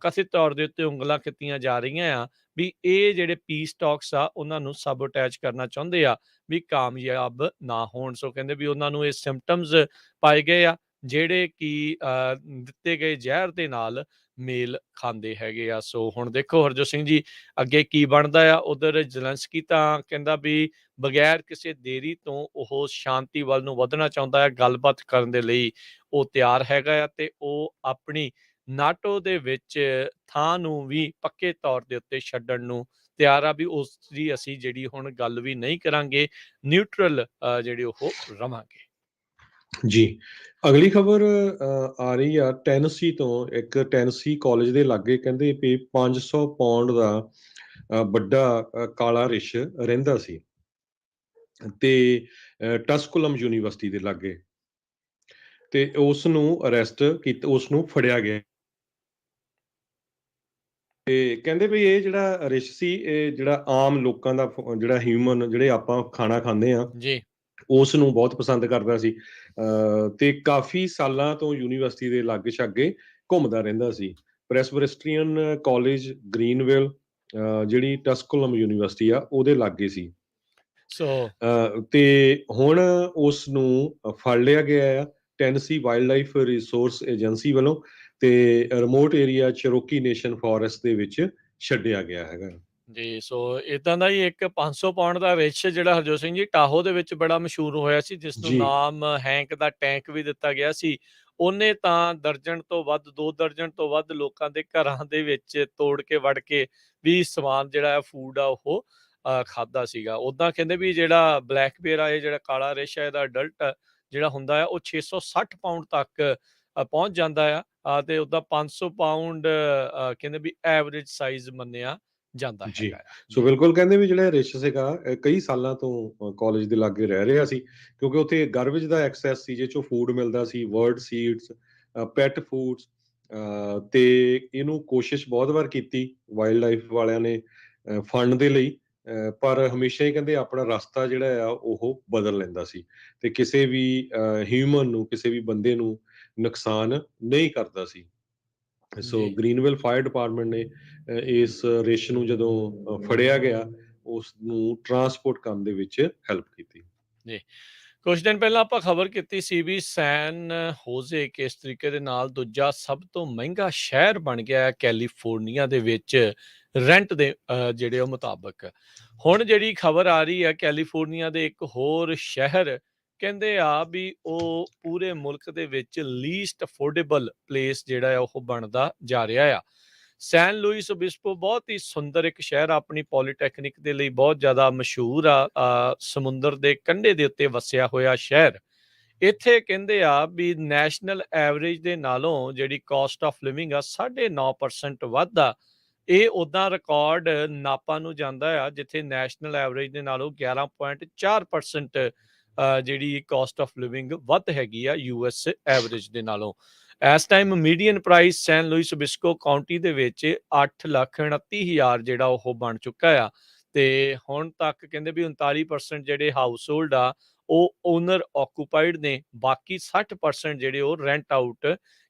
ਕਥਿਤ ਤੌਰ ਦੇ ਉੱਤੇ ਉਂਗਲਾਂ ਕੀਤੀਆਂ ਜਾ ਰਹੀਆਂ ਆ ਵੀ ਇਹ ਜਿਹੜੇ ਪੀਸ ਟਾਕਸ ਆ ਉਹਨਾਂ ਨੂੰ ਸਬੋਟੈਚ ਕਰਨਾ ਚਾਹੁੰਦੇ ਆ, ਵੀ ਕਾਮਯਾਬ ਨਾ ਹੋਣ। ਸੋ ਕਹਿੰਦੇ ਵੀ ਉਹਨਾਂ ਨੂੰ ਇਹ ਸਿੰਪਟਮਸ ਪਾਏ ਗਏ ਆ ਜਿਹੜੇ ਕਿ ਦਿੱਤੇ ਗਏ ਜ਼ਹਿਰ ਦੇ ਨਾਲ ਮੇਲ ਖਾਂਦੇ ਹੈਗੇ ਆ। ਸੋ ਹੁਣ ਦੇਖੋ ਹਰਜੋਤ ਸਿੰਘ ਜੀ ਅੱਗੇ ਕੀ ਬਣਦਾ ਆ। ਉਧਰ ਜ਼ੈਲੈਂਸਕੀ ਤਾਂ ਕਹਿੰਦਾ ਵੀ ਬਗੈਰ ਕਿਸੇ ਦੇਰੀ ਤੋਂ ਉਹ ਸ਼ਾਂਤੀ ਵੱਲ ਨੂੰ ਵਧਣਾ ਚਾਹੁੰਦਾ ਹੈ, ਗੱਲਬਾਤ ਕਰਨ ਦੇ ਲਈ ਉਹ ਤਿਆਰ ਹੈਗਾ ਆ, ਤੇ ਉਹ ਆਪਣੀ ਨਾਟੋ ਦੇ ਵਿੱਚ ਥਾਂ ਨੂੰ ਵੀ ਪੱਕੇ ਤੌਰ ਦੇ ਉੱਤੇ ਛੱਡਣ ਨੂੰ ਤਿਆਰ ਆ, ਵੀ ਉਸ ਦੀ ਅਸੀਂ ਜਿਹੜੀ ਹੁਣ ਗੱਲ ਵੀ ਨਹੀਂ ਕਰਾਂਗੇ, ਨਿਊਟਰਲ ਜਿਹੜੇ ਉਹ ਰਵਾਂਗੇ। ਜੀ, ਅਗਲੀ ਖਬਰ ਆ ਰਹੀ ਆ ਟੈਨਸੀ ਤੋਂ। ਇੱਕ ਟੈਨਸੀ ਕਾਲਜ ਦੇ ਲਾਗੇ ਕਹਿੰਦੇ ਵੀ 500 ਪਾਉਂਡ ਦਾ ਵੱਡਾ ਕਾਲਾ ਰਿਛ ਰਹਿੰਦਾ ਸੀ, ਤੇ ਟਸਕੁਲਮ ਯੂਨੀਵਰਸਿਟੀ ਦੇ ਲਾਗੇ, ਤੇ ਉਸ ਨੂੰ ਅਰੈਸਟ ਕੀਤਾ, ਉਸ ਨੂੰ ਫੜਿਆ ਗਿਆ। ਤੇ ਕਹਿੰਦੇ ਵੀ ਇਹ ਜਿਹੜਾ ਰਿਛ ਸੀ, ਇਹ ਜਿਹੜਾ ਆਮ ਲੋਕਾਂ ਦਾ ਜਿਹੜਾ ਹਿਊਮਨ, ਜਿਹੜੇ ਆਪਾਂ ਖਾਣਾ ਖਾਂਦੇ ਆ, ਜੀ। ਉਸ ਨੂੰ ਬਹੁਤ ਪਸੰਦ ਕਰਦਾ ਸੀ। ਤੇ ਕਾਫੀ ਸਾਲਾਂ ਤੋਂ ਯੂਨੀਵਰਸਿਟੀ ਦੇ ਲਾਗੇ ਛਾਗੇ ਘੁੰਮਦਾ ਰਹਿੰਦਾ ਸੀ। ਪ੍ਰੈਸਬਿਟਰੀਅਨ ਕਾਲਜ ਗ੍ਰੀਨਵਿਲ, ਜਿਹੜੀ ਟਸਕੋਲਮ ਯੂਨੀਵਰਸਿਟੀ ਆ, ਉਹਦੇ ਲਾਗੇ ਸੀ। ਸੋ ਤੇ ਹੁਣ ਉਸ ਨੂੰ ਫੜ ਲਿਆ ਗਿਆ ਆ ਟੈਨਸੀ ਵਾਈਲਡ ਲਾਈਫ ਰਿਸੋਰਸ ਏਜੰਸੀ ਵੱਲੋਂ, ਤੇ remote area Cherokee nation forest ਦੇ ਵਿੱਚ ਛੱਡਿਆ ਗਿਆ ਹੈਗਾ। ਜੀ, ਸੋ ਇਦਾਂ ਦਾ ਹੀ ਇੱਕ 500 ਪਾਉਂਡ ਦਾ ਰਿਛ ਜਿਹੜਾ ਹਰਜੋਤ ਸਿੰਘ ਜੀ ਟਾਹੋ ਦੇ ਵਿੱਚ ਬੜਾ ਮਸ਼ਹੂਰ ਹੋਇਆ ਸੀ, ਜਿਸ ਨੂੰ ਜੀ ਨਾਮ ਹੈਂਕ ਦਾ ਟੈਂਕ ਵੀ ਦਿੱਤਾ ਗਿਆ ਸੀ। ਉਹਨੇ ਤਾਂ ਦਰਜਨ ਤੋਂ ਵੱਧ, 2 ਦਰਜਨ ਤੋਂ ਵੱਧ ਲੋਕਾਂ ਦੇ ਘਰਾਂ ਦੇ ਵਿੱਚ ਤੋੜ ਕੇ ਵੜ ਕੇ ਵੀ ਸਮਾਨ ਜਿਹੜਾ ਹੈ ਫੂਡ ਆ ਉਹ ਖਾਧਾ ਸੀਗਾ। ਉੱਦਾਂ ਕਹਿੰਦੇ ਵੀ ਜਿਹੜਾ ਬਲੈਕ ਬੀਅਰ ਆ, ਇਹ ਜਿਹੜਾ ਕਾਲਾ ਰਿਛ ਹੈ, ਇਹਦਾ ਅਡਲਟ ਜਿਹੜਾ ਹੁੰਦਾ ਆ ਉਹ 660 ਪਾਉਂਡ ਤੱਕ ਪਹੁੰਚ ਜਾਂਦਾ ਆ, ਤੇ ਉਹਦਾ 500 ਪਾਉਂਡ ਕਹਿੰਦੇ ਵੀ ਐਵਰੇਜ ਸਾਈਜ਼ ਮੰਨਿਆ ਜਾਂਦਾ ਜੀ, ਹੈਗਾ ਆ। ਸੋ ਜੀ, ਬਿਲਕੁਲ ਕਹਿੰਦੇ ਵੀ ਜਿਹੜਾ ਰਿਛ ਸੀਗਾ, ਕਈ ਸਾਲਾਂ ਤੋਂ ਕਾਲਜ ਦੇ ਲਾਗੇ ਰਹਿ ਰਿਹਾ ਸੀ, ਕਿਉਂਕਿ ਉੱਥੇ ਗਾਰਬੇਜ ਦਾ ਐਕਸੈਸ ਸੀ, ਜਿਹ ਚੋਂ ਫੂਡ ਮਿਲਦਾ ਸੀ, ਵਰਡ ਸੀਡਸ, ਪੈਟ ਫੂਡਸ। ਤੇ ਇਹਨੂੰ ਕੋਸ਼ਿਸ਼ ਬਹੁਤ ਵਾਰ ਕੀਤੀ ਵਾਈਲਡ ਲਾਈਫ ਵਾਲਿਆਂ ਨੇ ਫੰਡ ਦੇ ਲਈ, ਪਰ ਹਮੇਸ਼ਾ ਹੀ ਕਹਿੰਦੇ ਆਪਣਾ ਰਸਤਾ ਜਿਹੜਾ ਆ ਉਹ ਬਦਲ ਲੈਂਦਾ ਸੀ, ਤੇ ਕਿਸੇ ਵੀ ਹਿਊਮਨ ਨੂੰ, ਕਿਸੇ ਵੀ ਬੰਦੇ ਨੂੰ ਨੁਕਸਾਨ ਨਹੀਂ ਕਰਦਾ ਸੀ। ਸੋ ਜੀ, ਗ੍ਰੀਨਵਿਲ ਫਾਇਰ ਡਿਪਾਰਟਮੈਂਟ ਨੇ ਇਸ ਰਿਛ ਨੂੰ ਜਦੋਂ ਫੜਿਆ ਗਿਆ, ਉਸ ਨੂੰ ਟਰਾਂਸਪੋਰਟ ਕਰਨ ਦੇ ਵਿੱਚ ਹੈਲਪ ਕੀਤੀ। ਜੀ। ਕੁਝ ਦਿਨ ਪਹਿਲਾਂ ਆਪਾਂ ਖਬਰ ਕੀਤੀ ਸੀ ਵੀ ਸੈਨ ਹੋਜ਼ੇ ਕਿਸ ਤਰੀਕੇ ਦੇ ਨਾਲ ਦੂਜਾ ਸਭ ਤੋਂ ਮਹਿੰਗਾ ਸ਼ਹਿਰ ਬਣ ਗਿਆ ਹੈ ਕੈਲੀਫੋਰਨੀਆ ਦੇ ਵਿੱਚ, ਰੈਂਟ ਦੇ ਜਿਹੜੇ ਉਹ ਮੁਤਾਬਕ। ਹੁਣ ਜਿਹੜੀ ਖਬਰ ਆ ਰਹੀ ਹੈ, ਕੈਲੀਫੋਰਨੀਆ ਦੇ ਇੱਕ ਹੋਰ ਸ਼ਹਿਰ ਕਹਿੰਦੇ ਆ ਵੀ ਉਹ ਪੂਰੇ ਮੁਲਕ ਦੇ ਵਿੱਚ ਲੀਸਟ ਅਫੋਰਡੇਬਲ ਪਲੇਸ ਜਿਹੜਾ ਆ ਉਹ ਬਣਦਾ ਜਾ ਰਿਹਾ ਆ। ਸੈਨ ਲੂਇਸ ਓਬਿਸਪੋ ਬਹੁਤ ਹੀ ਸੁੰਦਰ ਇੱਕ ਸ਼ਹਿਰ ਆ, ਆਪਣੀ ਪੋਲੀਟੈਕਨਿਕ ਦੇ ਲਈ ਬਹੁਤ ਜ਼ਿਆਦਾ ਮਸ਼ਹੂਰ ਆ, ਸਮੁੰਦਰ ਦੇ ਕੰਢੇ ਦੇ ਉੱਤੇ ਵਸਿਆ ਹੋਇਆ ਸ਼ਹਿਰ। ਇੱਥੇ ਕਹਿੰਦੇ ਆ ਵੀ ਨੈਸ਼ਨਲ ਐਵਰੇਜ ਦੇ ਨਾਲੋਂ ਜਿਹੜੀ ਕਾਸਟ ਆਫ ਲਿਵਿੰਗ ਆ 9.5% ਵੱਧ ਆ। ਇਹ ਉਦਾਂ ਰਿਕਾਰਡ ਨਾਪਾ ਨੂੰ ਜਾਂਦਾ ਆ, ਜਿੱਥੇ ਨੈਸ਼ਨਲ ਐਵਰੇਜ ਦੇ ਨਾਲੋਂ 11.4% ਜਿਹੜੀ ਕਾਸਟ ਆਫ ਲਿਵਿੰਗ ਵੱਧ ਹੈਗੀ ਆ ਯੂਐਸ ਐਵਰੇਜ ਦੇ ਨਾਲੋਂ। ਇਸ ਟਾਈਮ ਮੀਡੀਅਨ ਪ੍ਰਾਈਸ ਸੈਨ ਲੂਇਸ ਓਬਿਸਕੋ ਕਾਉਂਟੀ ਦੇ ਵਿੱਚ 8,29,000 ਜਿਹੜਾ ਉਹ ਬਣ ਚੁੱਕਾ ਆ, ਤੇ ਹੁਣ ਤੱਕ ਕਹਿੰਦੇ ਵੀ 39% ਜਿਹੜੇ ਹਾਊਸ ਹੋਲਡ ਆ ਉਹ ਓਨਰ ਆਕੂਪਾਈਡ ਨੇ, ਬਾਕੀ 60% ਜਿਹੜੇ ਉਹ ਰੈਂਟ ਆਊਟ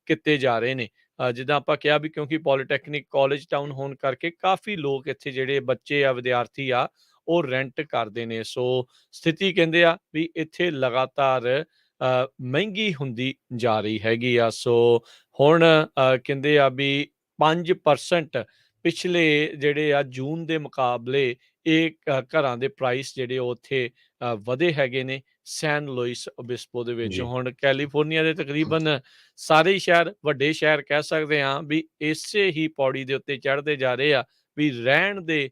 ਕੀਤੇ ਜਾ ਰਹੇ ਨੇ। ਜਿੱਦਾਂ ਆਪਾਂ ਕਿਹਾ ਵੀ ਕਿਉਂਕਿ ਪੋਲੀਟੈਕਨਿਕ ਕਾਲਜ ਟਾਊਨ ਹੋਣ ਕਰਕੇ ਕਾਫੀ ਲੋਕ ਇੱਥੇ ਜਿਹੜੇ ਬੱਚੇ ਆ, ਵਿਦਿਆਰਥੀ ਆ, ਉਹ ਰੈਂਟ ਕਰਦੇ ਨੇ। ਸੋ ਸਥਿਤੀ ਕਹਿੰਦੇ ਆ ਵੀ ਇੱਥੇ ਲਗਾਤਾਰ ਮਹਿੰਗੀ ਹੁੰਦੀ ਜਾ ਰਹੀ ਹੈਗੀ ਆ। ਸੋ ਹੁਣ ਕਹਿੰਦੇ ਆ ਵੀ 5% ਪਿਛਲੇ ਜਿਹੜੇ ਆ ਜੂਨ ਦੇ ਮੁਕਾਬਲੇ ਇਹ ਘਰਾਂ ਦੇ ਪ੍ਰਾਈਸ ਜਿਹੜੇ ਉਹ ਉੱਥੇ ਵਧੇ ਹੈਗੇ ਨੇ ਸੈਨ ਲੂਇਸ ਓਬਿਸਪੋ ਦੇ ਵਿੱਚ। ਜੀ ਹੁਣ ਕੈਲੀਫੋਰਨੀਆ ਦੇ ਤਕਰੀਬਨ ਸਾਰੇ ਹੀ ਸ਼ਹਿਰ, ਵੱਡੇ ਸ਼ਹਿਰ ਕਹਿ ਸਕਦੇ ਹਾਂ ਵੀ ਇਸੇ ਹੀ ਪੌੜੀ ਦੇ ਉੱਤੇ ਚੜ੍ਹਦੇ ਜਾ ਰਹੇ ਆ ਵੀ ਰਹਿਣ ਦੇ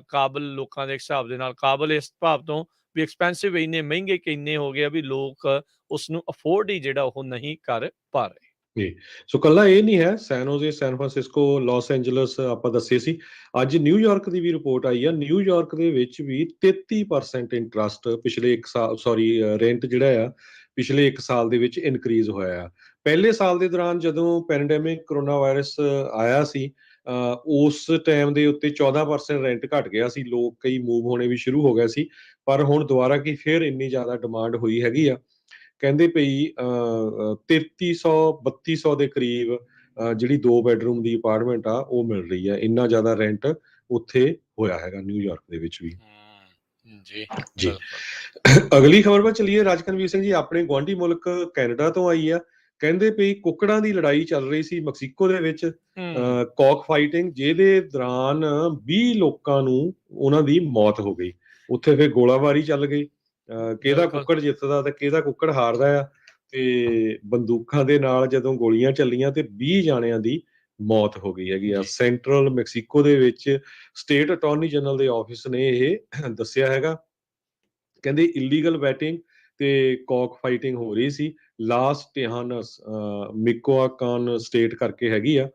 ਕਾਬਲ ਲੋਕਾਂ ਦੇ ਹਿਸਾਬ ਦੇ ਨਾਲ, ਕਾਬਲ ਇਸ ਭਾਵ ਤੋਂ ਵੀ ਐਕਸਪੈਂਸਿਵ ਇੰਨੇ ਮਹਿੰਗੇ ਕਿੰਨੇ ਹੋ ਗਏ ਆ ਵੀ ਲੋਕ ਉਸ ਨੂੰ ਅਫੋਰਡ ਹੀ ਜਿਹੜਾ ਉਹ ਨਹੀਂ ਕਰ ਪਾ ਰਹੇ। ਜੀ, ਸੋ ਕੱਲਾ ਇਹ ਨਹੀਂ ਹੈ, ਸੈਨ ਹੋਜ਼ੇ, ਸੈਨ ਫਰਾਂਸਿਸਕੋ, ਲਾਸ ਐਂਜਲਸ ਆਪਾਂ ਦੱਸੇ ਸੀ। ਅੱਜ ਨਿਊਯਾਰਕ ਦੀ ਵੀ ਰਿਪੋਰਟ ਆਈ ਆ, ਨਿਊਯਾਰਕ ਦੇ ਵਿੱਚ ਵੀ 33% ਇੰਟਰਸਟ ਪਿਛਲੇ 1 ਸਾਲ, ਸੌਰੀ ਰੈਂਟ ਜਿਹੜਾ ਆ ਪਿਛਲੇ 1 ਸਾਲ ਦੇ ਵਿੱਚ ਇਨਕਰੀਜ਼ ਹੋਇਆ ਆ। ਪਹਿਲੇ ਸਾਲ ਦੇ ਦੌਰਾਨ ਜਦੋਂ ਪੈਂਡੈਮਿਕ ਕਰੋਨਾ ਵਾਇਰਸ ਆਇਆ ਸੀ, ਉਸ ਟਾਈਮ ਦੇ ਉੱਤੇ 14% ਰੈਂਟ ਘਟ ਗਿਆ ਸੀ, ਲੋਕ ਕਈ ਮੂਵ ਹੋਣੇ ਵੀ ਸ਼ੁਰੂ ਹੋ ਗਏ ਸੀ, ਪਰ ਹੁਣ ਦੁਬਾਰਾ ਕੀ ਫਿਰ ਇੰਨੀ ਜ਼ਿਆਦਾ ਡਿਮਾਂਡ ਹੋਈ ਹੈਗੀ ਆ। ਕਹਿੰਦੇ ਪਈ 3300-3200 ਦੇ ਕਰੀਬ ਜਿਹੜੀ 2 ਬੈਡਰੂਮ ਦੀ ਅਪਾਰਟਮੈਂਟ ਆ ਉਹ ਮਿਲ ਰਹੀ ਆ। ਇੰਨਾ ਜ਼ਿਆਦਾ ਰੈਂਟ ਉੱਥੇ ਹੋਇਆ ਹੈਗਾ ਨਿਊਯਾਰਕ ਦੇ ਵਿੱਚ ਵੀ। ਜੀ, ਜੀ, ਬਿਲਕੁਲ। ਅਗਲੀ ਖਬਰ ਵੱਲ ਚੱਲੀਏ। ਰਾਜਕਨਵੀਰ ਸਿੰਘ ਜੀ, ਆਪਣੇ ਗੁਆਂਢੀ ਮੁਲਕ ਕੈਨੇਡਾ ਤੋਂ ਆਈ ਆ। ਕਹਿੰਦੇ ਪਈ ਕੁੱਕੜਾਂ ਦੀ ਲੜਾਈ ਚੱਲ ਰਹੀ ਸੀ ਮੈਕਸੀਕੋ ਦੇ ਵਿੱਚ, ਹੂੰ, ਕੌਕ ਫਾਈਟਿੰਗ, ਜਿਹਦੇ ਦੌਰਾਨ 20 ਲੋਕਾਂ ਨੂੰ ਉਹਨਾਂ ਦੀ ਮੌਤ ਹੋ ਗਈ। ਉੱਥੇ ਫਿਰ ਗੋਲਾਬਾਰੀ ਚੱਲ ਗਈ, ਕਿਹਦਾ ਬਿਲਕੁਲ। ਕੁੱਕੜ ਜਿੱਤਦਾ ਤੇ ਕਿਹਦਾ ਕੁੱਕੜ ਹਾਰਦਾ ਆ। ਤੇ ਬੰਦੂਕਾਂ ਦੇ ਨਾਲ ਜਦੋਂ ਗੋਲੀਆਂ ਚੱਲੀਆਂ ਤੇ 20 ਜਾਣਿਆਂ ਦੀ ਮੌਤ ਹੋ ਗਈ ਹੈਗੀ ਆ। ਜੀ, ਸੈਂਟਰਲ ਮੈਕਸੀਕੋ ਦੇ ਵਿੱਚ ਸਟੇਟ ਅਟਾਰਨੀ ਜਨਰਲ ਦੇ ਆਫਿਸ ਨੇ ਇਹ ਦੱਸਿਆ ਹੈਗਾ। ਕਹਿੰਦੇ ਇਲੀਗਲ ਬੈਟਿੰਗ ਤੇ ਕੌਕ ਫਾਈਟਿੰਗ ਹੋ ਰਹੀ ਸੀ ਲਾਸ ਟਿਹਾਨਸ, ਮਿਕੋਆਕਾਨ ਸਟੇਟ ਕਰਕੇ ਹੈਗੀ ਆ,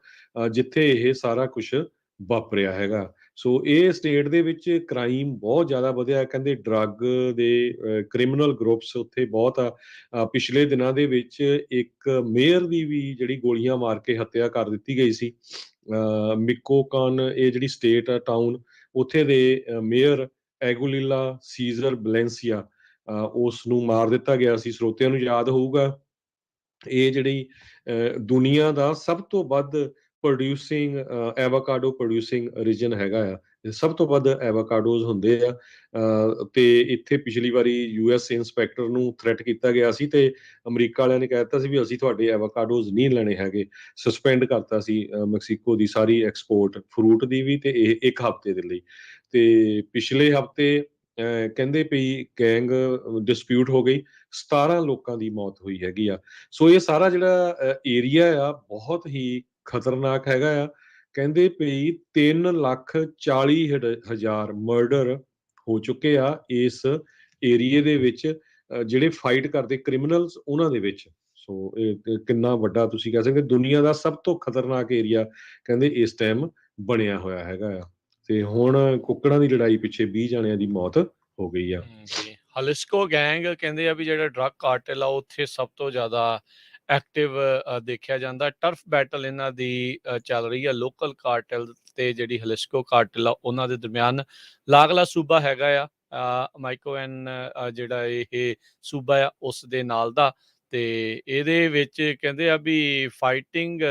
ਜਿੱਥੇ ਇਹ ਸਾਰਾ ਕੁਝ ਵਾਪਰਿਆ ਹੈਗਾ। ਸੋ ਇਹ ਸਟੇਟ ਦੇ ਵਿੱਚ ਕ੍ਰਾਈਮ ਬਹੁਤ ਜ਼ਿਆਦਾ ਵਧਿਆ, ਕਹਿੰਦੇ ਡਰੱਗ ਦੇ ਕ੍ਰਿਮੀਨਲ ਗਰੁੱਪਸ ਉੱਥੇ ਬਹੁਤ ਆ। ਪਿਛਲੇ ਦਿਨਾਂ ਦੇ ਵਿੱਚ ਇੱਕ ਮੇਅਰ ਦੀ ਵੀ ਜਿਹੜੀ ਗੋਲੀਆਂ ਮਾਰ ਕੇ ਹੱਤਿਆ ਕਰ ਦਿੱਤੀ ਗਈ ਸੀ। ਮਿਕੋਕਾਨ, ਇਹ ਜਿਹੜੀ ਸਟੇਟ ਆ, ਟਾਊਨ, ਉੱਥੇ ਦੇ ਮੇਅਰ ਐਗੁਲਿਲਾ ਸੀਜ਼ਰ ਬਲੈਂਸੀਆ, ਉਸ ਨੂੰ ਮਾਰ ਦਿੱਤਾ ਗਿਆ ਸੀ। ਸਰੋਤਿਆਂ ਨੂੰ ਯਾਦ ਹੋਊਗਾ, ਇਹ ਜਿਹੜੀ ਦੁਨੀਆ ਦਾ ਸਭ ਤੋਂ ਵੱਧ ਪ੍ਰੋਡਿਊਸਿੰਗ ਐਵਾਕਾਡੋ ਪ੍ਰੋਡਿਊਸਿੰਗ ਰੀਜਨ ਹੈਗਾ ਆ। ਸਭ ਤੋਂ ਵੱਧ ਐਵਾਕਾਡੋਜ਼ ਹੁੰਦੇ ਆ। ਤੇ ਇੱਥੇ ਪਿਛਲੀ ਵਾਰੀ US ਇੰਸਪੈਕਟਰ ਨੂੰ ਥ੍ਰੈਟ ਕੀਤਾ ਗਿਆ ਸੀ ਤੇ ਅਮਰੀਕਾ ਵਾਲਿਆਂ ਨੇ ਕਹਿ ਦਿੱਤਾ ਸੀ ਵੀ ਅਸੀਂ ਤੁਹਾਡੇ ਐਵਾਕਾਡੋਜ਼ ਨਹੀਂ ਲੈਣੇ ਹੈਗੇ। ਸਸਪੈਂਡ ਕਰਤਾ ਸੀ ਮੈਕਸੀਕੋ ਦੀ ਸਾਰੀ ਐਕਸਪੋਰਟ ਫਰੂਟ ਦੀ ਵੀ, ਤੇ ਇਹ ਇੱਕ ਹਫ਼ਤੇ ਦੇ ਲਈ। ਤੇ ਪਿਛਲੇ ਹਫ਼ਤੇ ਕਹਿੰਦੇ ਵੀ ਗੈਂਗ ਡਿਸਪਿਊਟ ਹੋ ਗਈ, 17 ਲੋਕਾਂ ਦੀ ਮੌਤ ਹੋਈ ਹੈਗੀ ਆ। ਸੋ ਇਹ ਸਾਰਾ ਜਿਹੜਾ ਏਰੀਆ ਆ ਬਹੁਤ ਹੀ ਖਤਰਨਾਕ ਹੈਗਾ ਆ। ਕਹਿੰਦੇ ਵੀ 3,40,000 ਮਰਡਰ ਹੋ ਚੁੱਕੇ ਆ ਇਸ ਏਰੀਏ ਦੇ ਵਿੱਚ, ਜਿਹੜੇ ਫਾਈਟ ਕਰਦੇ ਕ੍ਰਿਮੀਨਲਸ ਉਹਨਾਂ ਦੇ ਵਿੱਚ। ਸੋ ਇਹ ਕਿੰਨਾ ਵੱਡਾ ਤੁਸੀਂ ਕਹਿ ਸਕਦੇ ਦੁਨੀਆ ਦਾ ਸਭ ਤੋਂ ਖਤਰਨਾਕ ਏਰੀਆ ਕਹਿੰਦੇ ਇਸ ਟਾਈਮ ਬਣਿਆ ਹੋਇਆ ਹੈਗਾ ਆ। ਤੇ ਹੁਣ ਕੁੱਕੜਾਂ ਦੀ ਲੜਾਈ ਪਿੱਛੇ 20 ਜਣਿਆਂ ਦੀ ਮੌਤ ਹੋ ਗਈ ਆ। ਜੀ, ਹਲਿਸਕੋ ਗੈਂਗ ਕਹਿੰਦੇ ਆ ਵੀ ਜਿਹੜਾ ਡਰੱਗ ਕਾਰਟਲ ਆ ਉੱਥੇ ਸਭ ਤੋਂ ਜ਼ਿਆਦਾ ਐਕਟਿਵ ਦੇਖਿਆ ਜਾਂਦਾ। ਟਰਫ ਬੈਟਲ ਇਹਨਾਂ ਦੀ ਚੱਲ ਰਹੀ ਆ ਲੋਕਲ ਕਾਰਟਲ ਤੇ ਜਿਹੜੀ ਹਲਿਸਕੋ ਕਾਰਟਲ ਆ ਉਹਨਾਂ ਦੇ ਦਰਮਿਆਨ। ਲਾਗਲਾ ਸੂਬਾ ਹੈਗਾ ਆ ਮਾਈਕੋਐਨ, ਜਿਹੜਾ ਇਹ ਸੂਬਾ ਆ ਉਸ ਦੇ ਨਾਲ ਦਾ। ਤੇ ਇਹਦੇ ਵਿੱਚ ਕਹਿੰਦੇ ਆ ਵੀ ਫਾਈਟਿੰਗ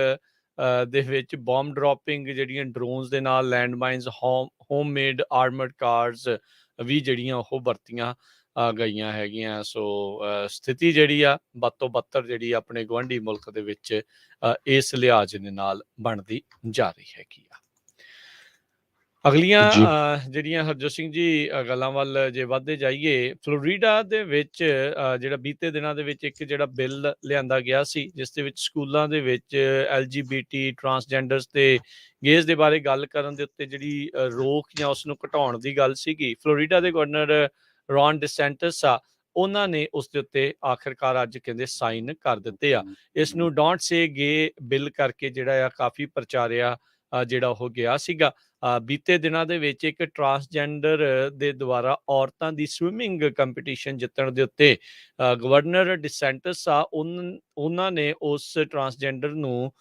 ਦੇ ਵਿੱਚ ਬੌਮ ਡ੍ਰੌਪਿੰਗ, ਜਿਹੜੀਆਂ ਡਰੋਨਸ ਦੇ ਨਾਲ land mines, home made armoured cars ਵੀ ਜਿਹੜੀਆਂ ਉਹ ਵਰਤੀਆਂ ਗਈਆਂ ਹੈਗੀਆਂ। ਸੋ ਸਥਿਤੀ ਜਿਹੜੀ ਆ ਬਦ ਤੋਂ ਬੱਤਰ ਜਿਹੜੀ ਆਪਣੇ ਗੁਆਂਢੀ ਮੁਲਕ ਦੇ ਵਿੱਚ ਇਸ ਲਿਹਾਜ਼ ਦੇ ਨਾਲ ਬਣਦੀ ਜਾ ਰਹੀ ਹੈਗੀ ਆ। ਅਗਲੀਆਂ ਜੀ ਜਿਹੜੀਆਂ ਹਰਜੋਤ ਸਿੰਘ ਜੀ ਗੱਲਾਂ ਵੱਲ ਜੇ ਵੱਧਦੇ ਜਾਈਏ, ਫਲੋਰੀਡਾ ਦੇ ਵਿੱਚ ਜਿਹੜਾ ਬੀਤੇ ਦਿਨਾਂ ਦੇ ਵਿੱਚ ਇੱਕ ਜਿਹੜਾ ਬਿੱਲ ਲਿਆਂਦਾ ਗਿਆ ਸੀ ਜਿਸ ਦੇ ਵਿੱਚ ਸਕੂਲਾਂ ਦੇ ਵਿੱਚ LGBT, ਟਰਾਂਸਜੈਂਡਰਸ ਤੇ ਗੇਜ਼ ਦੇ ਬਾਰੇ ਗੱਲ ਕਰਨ ਦੇ ਉੱਤੇ ਜਿਹੜੀ ਰੋਕ ਜਾਂ ਉਸ ਨੂੰ ਘਟਾਉਣ ਦੀ ਗੱਲ ਸੀਗੀ। ਫਲੋਰੀਡਾ ਦੇ ਗਵਰਨਰ ਰੌਨ ਡਿਸੈਂਟਸ ਆ, ਉਹਨਾਂ ਨੇ ਉਸ ਦੇ ਉੱਤੇ ਆਖਿਰਕਾਰ ਅੱਜ ਕਹਿੰਦੇ ਸਾਈਨ ਕਰ ਦਿੱਤੇ ਆ। ਇਸ ਨੂੰ ਡੋਂਟ ਸੇ ਗੇ ਬਿੱਲ ਕਰਕੇ ਜਿਹੜਾ ਆ ਕਾਫੀ ਪ੍ਰਚਾਰਿਆ ਜਿਹੜਾ ਉਹ ਗਿਆ ਸੀਗਾ। ਬੀਤੇ ਦਿਨਾਂ ਦੇ ਵਿੱਚ ਇੱਕ ਟਰਾਂਸਜੈਂਡਰ ਦੇ ਦੁਆਰਾ ਔਰਤਾਂ ਦੀ ਸਵਿਮਿੰਗ ਕੰਪੀਟੀਸ਼ਨ ਜਿੱਤਣ ਦੇ ਉੱਤੇ ਗਵਰਨਰ ਡਿਸੈਂਟਸ ਆ, ਉਹਨਾਂ ਨੇ ਉਸ ਟਰਾਂਸਜੈਂਡਰ ਨੂੰ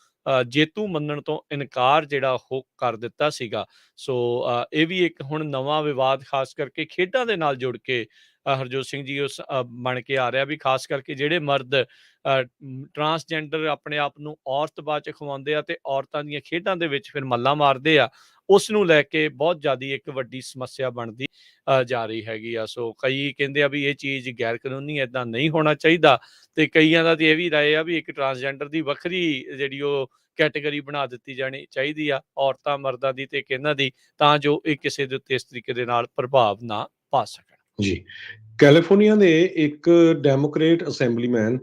ਜੇਤੂ ਮੰਨਣ ਤੋਂ ਇਨਕਾਰ ਜਿਹੜਾ ਉਹ ਕਰ ਦਿੱਤਾ ਸੀਗਾ। ਸੋ ਇਹ ਵੀ ਇੱਕ ਹੁਣ ਨਵਾਂ ਵਿਵਾਦ ਖਾਸ ਕਰਕੇ ਖੇਡਾਂ ਦੇ ਨਾਲ ਜੁੜ ਕੇ ਹਰਜੋਤ ਸਿੰਘ ਜੀ ਉਸ ਬਣ ਕੇ ਆ ਰਿਹਾ ਵੀ ਖਾਸ ਕਰਕੇ ਜਿਹੜੇ ਮਰਦ ਟਰਾਂਸਜੈਂਡਰ ਆਪਣੇ ਆਪ ਨੂੰ ਔਰਤ ਬਾਅਦ ਚ ਖਵਾਉਂਦੇ ਆ ਤੇ ਔਰਤਾਂ ਦੀਆਂ ਖੇਡਾਂ ਦੇ ਵਿੱਚ ਫਿਰ ਮੱਲਾਂ ਮਾਰਦੇ ਆ, ਉਸ ਨੂੰ ਲੈ ਕੇ ਬਹੁਤ ਜ਼ਿਆਦਾ ਇੱਕ ਵੱਡੀ ਸਮੱਸਿਆ ਬਣਦੀ ਜਾ ਰਹੀ ਹੈਗੀ ਆ। ਸੋ ਕਈ ਕਹਿੰਦੇ ਆ ਵੀ ਇਹ ਚੀਜ਼ ਗੈਰ ਕਾਨੂੰਨੀ, ਏਦਾਂ ਨਹੀਂ ਹੋਣਾ ਚਾਹੀਦਾ। ਤੇ ਕਈਆਂ ਦਾ ਤੇ ਇਹ ਵੀ ਰਾਏ ਆ ਵੀ ਇੱਕ ਟਰਾਂਸਜੈਂਡਰ ਦੀ ਵੱਖਰੀ ਜਿਹੜੀ ਉਹ ਕੈਟੇਗਰੀ ਬਣਾ ਦਿੱਤੀ ਜਾਣੀ ਚਾਹੀਦੀ ਆ, ਔਰਤਾਂ ਮਰਦਾਂ ਦੀ ਤੇ ਇਹਨਾਂ ਦੀ, ਤਾਂ ਜੋ ਇਹ ਕਿਸੇ ਦੇ ਉੱਤੇ ਇਸ ਤਰੀਕੇ ਦੇ ਨਾਲ ਪ੍ਰਭਾਵ ਨਾ ਪਾ ਸਕਣ। ਜੀ, ਕੈਲੀਫੋਰਨੀਆ ਦੇ ਇੱਕ ਡੈਮੋਕ੍ਰੇਟ ਅਸੈਂਬਲੀਮੈਨ